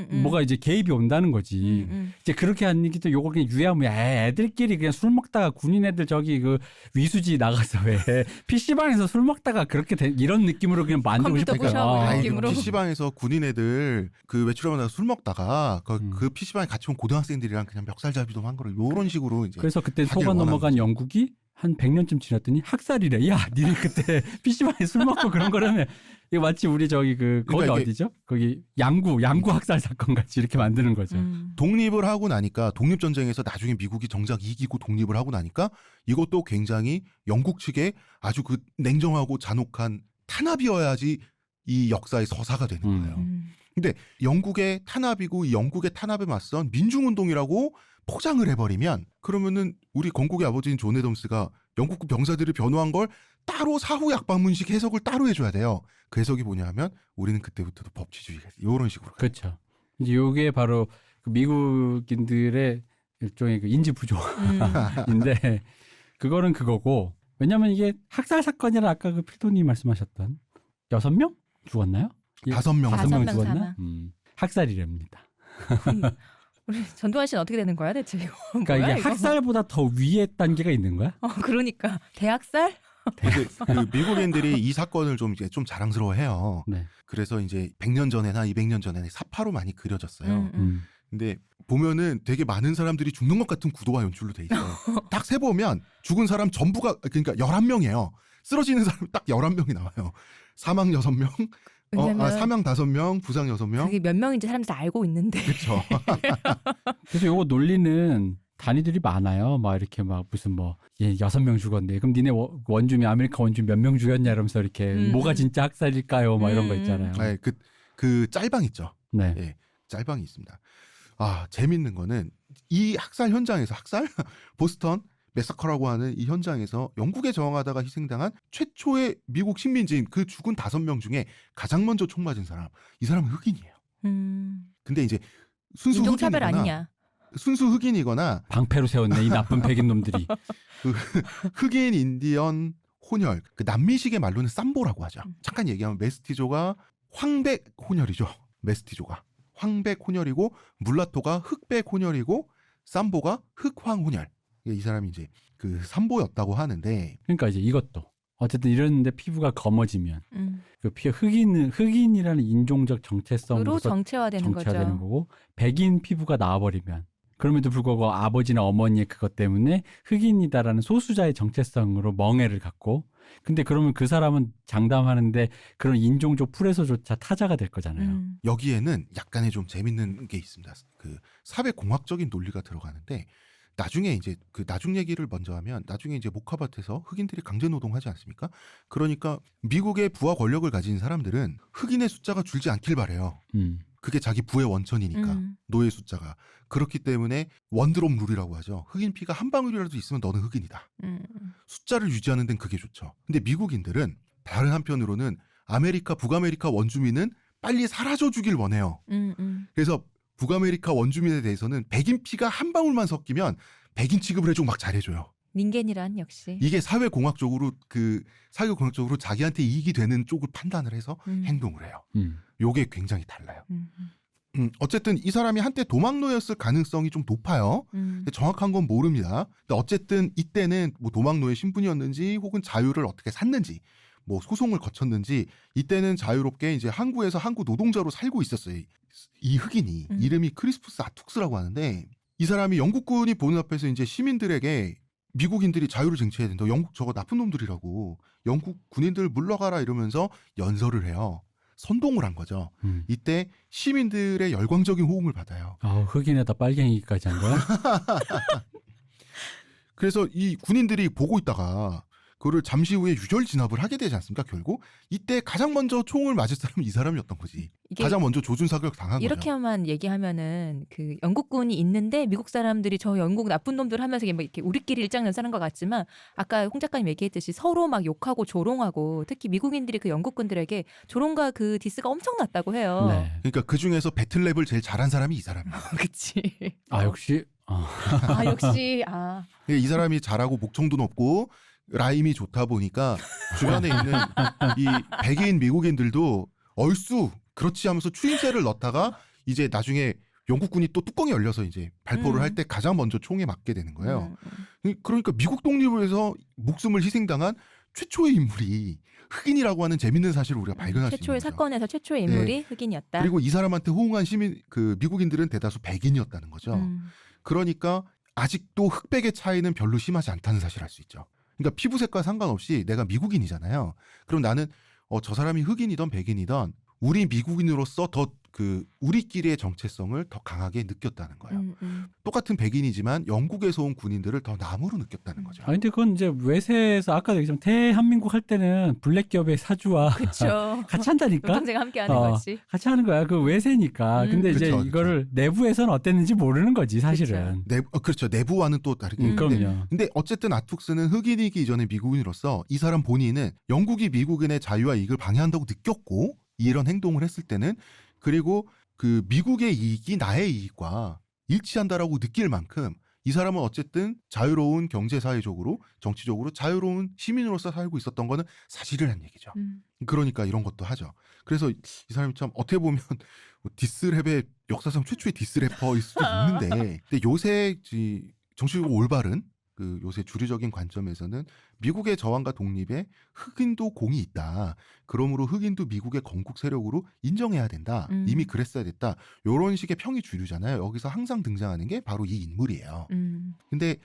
뭐가 이제 개입이 온다는 거지. 이제 그렇게 한 얘기도 요거 그냥 유해하면 애들끼리 그냥 술 먹다가 군인 애들 저기 그 위수지 나가서 왜 PC방에서 술 먹다가 그렇게 이런 느낌으로 그냥 만들고 컴퓨터 싶으니까. 부셔버리는 아이, 느낌으로. PC방에서 군인 애들 그 외출하면서 술 먹다가 그 PC방에 같이 온 고등학생들이랑 그냥 멱살잡이도 한 거를 요런 식으로 이제 그래서 그때 하길 속아 원하는 넘어간 거지. 영국이 한 100년쯤 지났더니 학살이래. 야, 니네 그때 PC방에 술 먹고 그런 거라며. 이거 마치 우리 저기 거기 그러니까 이게 어디죠? 거기 양구 학살 사건 같이 이렇게 만드는 거죠. 독립을 하고 나니까 독립전쟁에서 나중에 미국이 정작 이기고 독립을 하고 나니까 이것도 굉장히 영국 측에 아주 그 냉정하고 잔혹한 탄압이어야지 이 역사의 서사가 되는 거예요. 근데 영국의 탄압이고 이 영국의 탄압에 맞선 민중운동이라고 포장을 해버리면 그러면은 우리 건국의 아버지인 존 애덤스가 영국 병사들을 변호한 걸 따로 사후 약방문식 해석을 따로 해줘야 돼요. 그 해석이 뭐냐 하면 우리는 그때부터도 법치주의가 이런 식으로. 그렇죠. 이제 요게 바로 그 미국인들의 일종의 그 인지 부조인데 그거는 그거고 왜냐하면 이게 학살 사건이라 아까 그 필도님 말씀하셨던 6명 죽었나요? 5명. 5명 명 죽었나? 사망. 학살이랍니다. 우리 전두환 씨는 어떻게 되는 거야 대체 이거? 그러니까 뭐야, 이게 이거? 학살보다 더 위에 단계가 있는 거야? 그러니까 대학살? 근데 그 미국인들이 이 사건을 좀 이제 좀 자랑스러워해요. 네. 그래서 이제 100년 전에나 200년 전에는 사파로 많이 그려졌어요. 근데 보면은 되게 많은 사람들이 죽는 것 같은 구도와 연출로 돼 있어요. 딱 세보면 죽은 사람 전부가 그러니까 11명이에요. 쓰러지는 사람 딱 11명이 나와요. 사망 6명, 왜냐면 사망 5명, 부상 6명. 그게 몇 명인지 사람들이 다 알고 있는데. 그렇죠. 그래서 요거 논리는 단위들이 많아요. 막 이렇게 막 무슨 뭐 6명 죽었네. 그럼 니네 원주민 아메리카 원주민 몇 명 죽였냐 이러면서 이렇게 뭐가 진짜 학살일까요? 막 이런 거 있잖아요. 네, 그 짤방 있죠. 네. 예, 짤방이 있습니다. 아, 재밌는 거는 이 학살 현장에서 보스턴 매사커라고 하는 이 현장에서 영국에 저항하다가 희생당한 최초의 미국 식민지인 그 죽은 5명 중에 가장 먼저 총 맞은 사람. 이 사람은 흑인이에요. 근데 이제 순수 인종차별 흑인이거나 아니냐? 순수 흑인이거나 방패로 세웠네 이 나쁜 백인 놈들이. 그 흑인 인디언 혼혈, 그 남미식의 말로는 쌈보라고 하죠. 잠깐 얘기하면 메스티조가 황백 혼혈이죠. 메스티조가 황백 혼혈이고 물라토가 흑백 혼혈이고 쌈보가 흑황 혼혈. 이 사람이 이제 그 삼보였다고 하는데 그러니까 이제 이것도 어쨌든 이러는데 피부가 검어지면 그 흑인이라는 인종적 정체성으로 정체화되는 거죠. 거고 백인 피부가 나와버리면 그럼에도 불구하고 아버지나 어머니의 그것 때문에 흑인이다라는 소수자의 정체성으로 멍해를 갖고 근데 그러면 그 사람은 장담하는데 그런 인종적 풀에서조차 타자가 될 거잖아요. 여기에는 약간의 좀 재밌는 게 있습니다. 그 사회공학적인 논리가 들어가는데 나중에 이제 그 나중 얘기를 먼저 하면 나중에 이제 모카밭에서 흑인들이 강제노동하지 않습니까? 그러니까 미국의 부와 권력을 가진 사람들은 흑인의 숫자가 줄지 않길 바래요. 그게 자기 부의 원천이니까 노예 숫자가 그렇기 때문에 원드롭 룰이라고 하죠. 흑인 피가 한 방울이라도 있으면 너는 흑인이다. 숫자를 유지하는 데는 그게 좋죠. 근데 미국인들은 다른 한편으로는 아메리카 북아메리카 원주민은 빨리 사라져 주길 원해요. 그래서 북아메리카 원주민에 대해서는 백인 피가 한 방울만 섞이면 백인 취급을 해주고 막 잘해줘요. 닌겐이란 역시 이게 사회공학적으로 자기한테 이익이 되는 쪽을 판단을 해서 행동을 해요. 요게 굉장히 달라요. 어쨌든 이 사람이 한때 도망노였을 가능성이 좀 높아요. 근데 정확한 건 모릅니다. 근데 어쨌든 이때는 뭐 도망노의 신분이었는지 혹은 자유를 어떻게 샀는지 뭐 소송을 거쳤는지 이때는 자유롭게 이제 항구에서 항구 노동자로 살고 있었어요. 이 흑인이 이름이 크리스푸스 아툭스라고 하는데 이 사람이 영국군이 보는 앞에서 이제 시민들에게 미국인들이 자유를 쟁취해야 된다. 영국 저거 나쁜 놈들이라고 영국 군인들 물러가라 이러면서 연설을 해요. 선동을 한 거죠. 이때 시민들의 열광적인 호응을 받아요. 흑인에다 빨갱이까지 한 거야? 그래서 이 군인들이 보고 있다가 그거를 잠시 후에 유혈 진압을 하게 되지 않습니까? 결국 이때 가장 먼저 총을 맞을 사람은 이 사람이었던 거지. 가장 먼저 조준사격 당한 거죠. 이렇게만 얘기하면은 그 영국군이 있는데 미국 사람들이 저 영국 나쁜 놈들 하면서 이렇게 우리끼리 일장연설한 것 같지만 아까 홍 작가님 얘기했듯이 서로 막 욕하고 조롱하고 특히 미국인들이 그 영국군들에게 조롱과 그 디스가 엄청났다고 해요. 네. 그러니까 그 중에서 배틀랩을 제일 잘한 사람이 이 사람이에요. 그치. 역시 역시 이 사람이 잘하고 목청도 높고 라임이 좋다 보니까 주변에 있는 이 백인 미국인들도 얼쑤 그렇지 하면서 추임새를 넣다가 이제 나중에 영국군이 또 뚜껑이 열려서 이제 발포를 할 때 가장 먼저 총에 맞게 되는 거예요. 그러니까 미국 독립을 위해서 목숨을 희생당한 최초의 인물이 흑인이라고 하는 재밌는 사실을 우리가 발견할 수 있는 최초의 거죠. 사건에서 최초의 인물이 흑인이었다. 그리고 이 사람한테 호응한 미국인들은 대다수 백인이었다는 거죠. 그러니까 아직도 흑백의 차이는 별로 심하지 않다는 사실을 알 수 있죠. 그러니까 피부색과 상관없이 내가 미국인이잖아요. 그럼 나는 저 사람이 흑인이든 백인이든 우리 미국인으로서 더 우리끼리의 정체성을 더 강하게 느꼈다는 거예요. 똑같은 백인이지만 영국에서 온 군인들을 더 남으로 느꼈다는 거죠. 근데 그건 이제 외세에서 아까도 얘기했지만 대한민국 할 때는 블랙 기업의 사주와 그쵸. 같이 한다니까. 동생 함께 하는 거지. 같이 하는 거야. 그 외세니까. 근데 이제 그쵸. 이거를 내부에서는 어땠는지 모르는 거지 사실은. 그렇죠. 내부와는 또 다르게. 그럼요. 근데 어쨌든 아툭스는 흑인이기 이전에 미국인으로서 이 사람 본인은 영국이 미국인의 자유와 이익을 방해한다고 느꼈고 이런 행동을 했을 때는 그리고 그 미국의 이익이 나의 이익과 일치한다라고 느낄 만큼 이 사람은 어쨌든 자유로운 경제사회적으로 정치적으로 자유로운 시민으로서 살고 있었던 거는 사실이라는 얘기죠. 그러니까 이런 것도 하죠. 그래서 이 사람이 참 어떻게 보면 디스랩의 역사상 최초의 디스래퍼일 수도 있는데 근데 요새 정치적으로 올바른 요새 주류적인 관점에서는 미국의 저항과 독립에 흑인도 공이 있다. 그러므로 흑인도 미국의 건국 세력으로 인정해야 된다. 이미 그랬어야 됐다. 이런 식의 평이 주류잖아요. 여기서 항상 등장하는 게 바로 이 인물이에요. 근데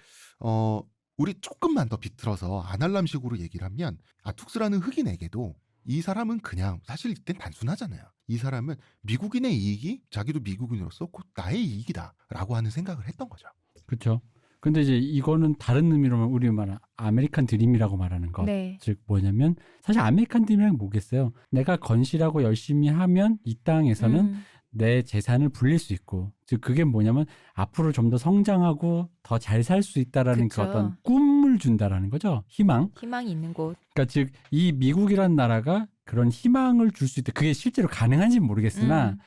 우리 조금만 더 비틀어서 아날람식으로 얘기를 하면 아툭스라는 흑인에게도 이 사람은 그냥 사실 이땐 단순하잖아요. 이 사람은 미국인의 이익이 자기도 미국인으로서 곧 나의 이익이다라고 하는 생각을 했던 거죠. 그렇죠. 근데 이제 이거는 다른 의미로 우리 말하는 아메리칸 드림이라고 말하는 것. 네. 즉 뭐냐면 사실 아메리칸 드림이란 뭐겠어요. 내가 건실하고 열심히 하면 이 땅에서는 내 재산을 불릴 수 있고 즉 그게 뭐냐면 앞으로 좀 더 성장하고 더 잘 살 수 있다라는 그 어떤 꿈을 준다라는 거죠. 희망이 있는 곳. 그러니까 즉 이 미국이라는 나라가 그런 희망을 줄 수 있다. 그게 실제로 가능한지는 모르겠으나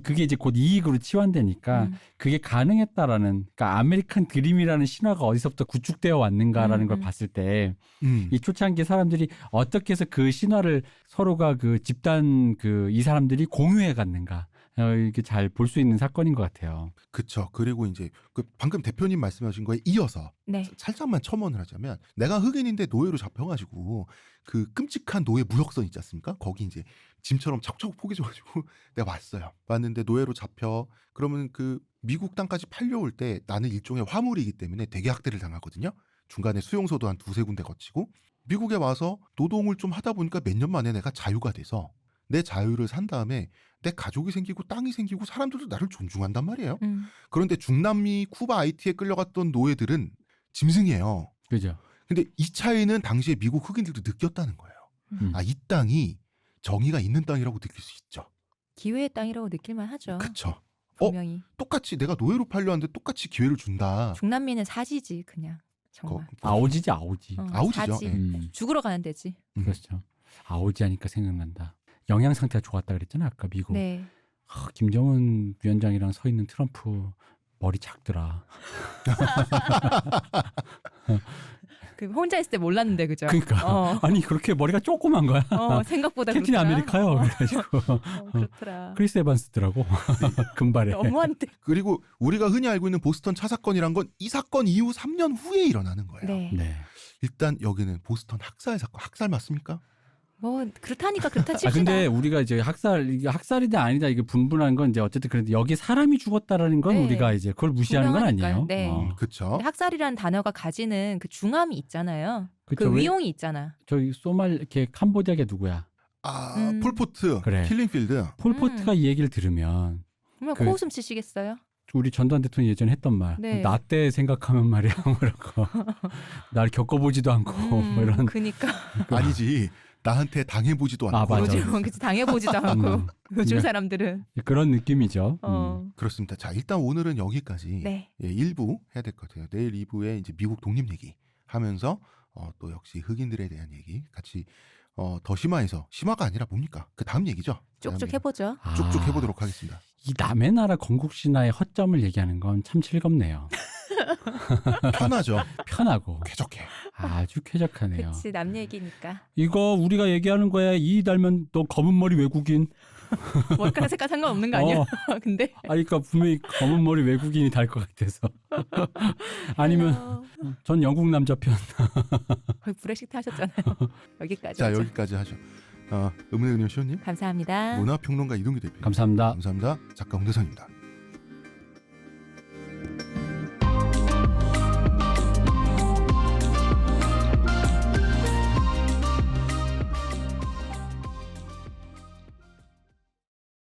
그게 이제 곧 이익으로 치환되니까 그게 가능했다라는 그러니까 아메리칸 드림이라는 신화가 어디서부터 구축되어 왔는가라는 걸 봤을 때 이 초창기 사람들이 어떻게 해서 그 신화를 서로가 그 집단 이 사람들이 공유해 갔는가 이렇게 잘 볼 수 있는 사건인 것 같아요. 그쵸. 그리고 이제 그 방금 대표님 말씀하신 거에 이어서 네. 살짝만 첨언을 하자면 내가 흑인인데 노예로 잡혀가지고 그 끔찍한 노예 무역선 있지 않습니까? 거기 이제 짐처럼 차곡차곡 포개져가지고 내가 왔어요. 왔는데 노예로 잡혀 그러면 그 미국 땅까지 팔려올 때 나는 일종의 화물이기 때문에 되게 학대를 당하거든요. 중간에 수용소도 한 두세 군데 거치고 미국에 와서 노동을 좀 하다 보니까 몇 년 만에 내가 자유가 돼서 내 자유를 산 다음에 내 가족이 생기고 땅이 생기고 사람들도 나를 존중한단 말이에요. 그런데 중남미 쿠바 하이티에 끌려갔던 노예들은 짐승이에요. 그죠? 근데 이 차이는 당시에 미국 흑인들도 느꼈다는 거예요. 음. 이 땅이 정의가 있는 땅이라고 느낄 수 있죠. 기회의 땅이라고 느낄만 하죠. 그쵸. 분명히. 똑같이 내가 노예로 팔려왔는데 똑같이 기회를 준다. 중남미는 사지지 그냥 정말. 아오지지 아오지. 아우지죠. 사지. 예. 죽으러 가는 데지. 그렇죠. 아오지 하니까 생각난다. 영양 상태가 좋았다 그랬잖아 아까 미국. 네. 김정은 위원장이랑 서 있는 트럼프 머리 작더라. 그 혼자 있을 때 몰랐는데 그죠? 그러니까 아니 그렇게 머리가 조그만 거야. 생각보다 캡틴 그렇더라. 아메리카요. 그래가지고 그렇더라. 크리스 에반스더라고. 금발에. 너무한데. 그리고 우리가 흔히 알고 있는 보스턴 차 사건이란 건 이 사건 이후 3년 후에 일어나는 거예요. 네. 네. 일단 여기는 보스턴 학살 사건. 학살 맞습니까? 뭐 그렇다니까 그렇다 칩시다. 근데 우리가 이제 이게 학살이다 아니다 이게 분분한 건 이제 어쨌든 그래도 여기 사람이 죽었다라는 건 네. 우리가 이제 그걸 무시하는 건 아니에요. 분명하니까요. 네. 그쵸. 근데 학살이라는 단어가 가지는 그 중함이 있잖아요. 그쵸, 그 왜- 위용이 있잖아. 저기 이렇게 캄보디아게 누구야? 폴포트, 그래. 킬링필드. 폴포트가 이 얘기를 들으면 정말 그- 코웃음 치시겠어요? 우리 전두환 대통령이 예전에 했던 말. 네. 나 때 생각하면 말이야. 뭐라고. 날 겪어보지도 않고 뭐 이런. 그니까. 아니지. 나한테 당해보지도 않고. 맞아. 요즘 그치, 당해보지도 않고 요즘 네. 사람들은. 그런 느낌이죠. 그렇습니다. 자, 일단 오늘은 여기까지 네. 1부 해야 될 것 같아요. 내일 2부에 이제 미국 독립 얘기 하면서 또 역시 흑인들에 대한 얘기 같이 더 심화해서 심화가 아니라 뭡니까? 그 다음 얘기죠. 쪽쪽 해보죠. 쭉쭉 해보도록 하겠습니다. 이 남의 나라 건국 신화의 허점을 얘기하는 건 참 즐겁네요. 편하죠. 편하고 쾌적해. 아주 쾌적하네요. 그치 남 얘기니까. 이거 우리가 얘기하는 거야. 이 달면 너 검은 머리 외국인. 머리카락 색깔 상관없는 거 아니야? 근데 그러니까 분명히 검은 머리 외국인이 달 것 같아서. 아니면 전 영국 남자 편. 거의 브렉시트 하셨잖아요. 여기까지. 자, 하죠. 여기까지 하죠. 음은의 그림 시호님, 감사합니다. 문화평론가 이동규 대표. 감사합니다. 감사합니다. 작가 홍대선입니다.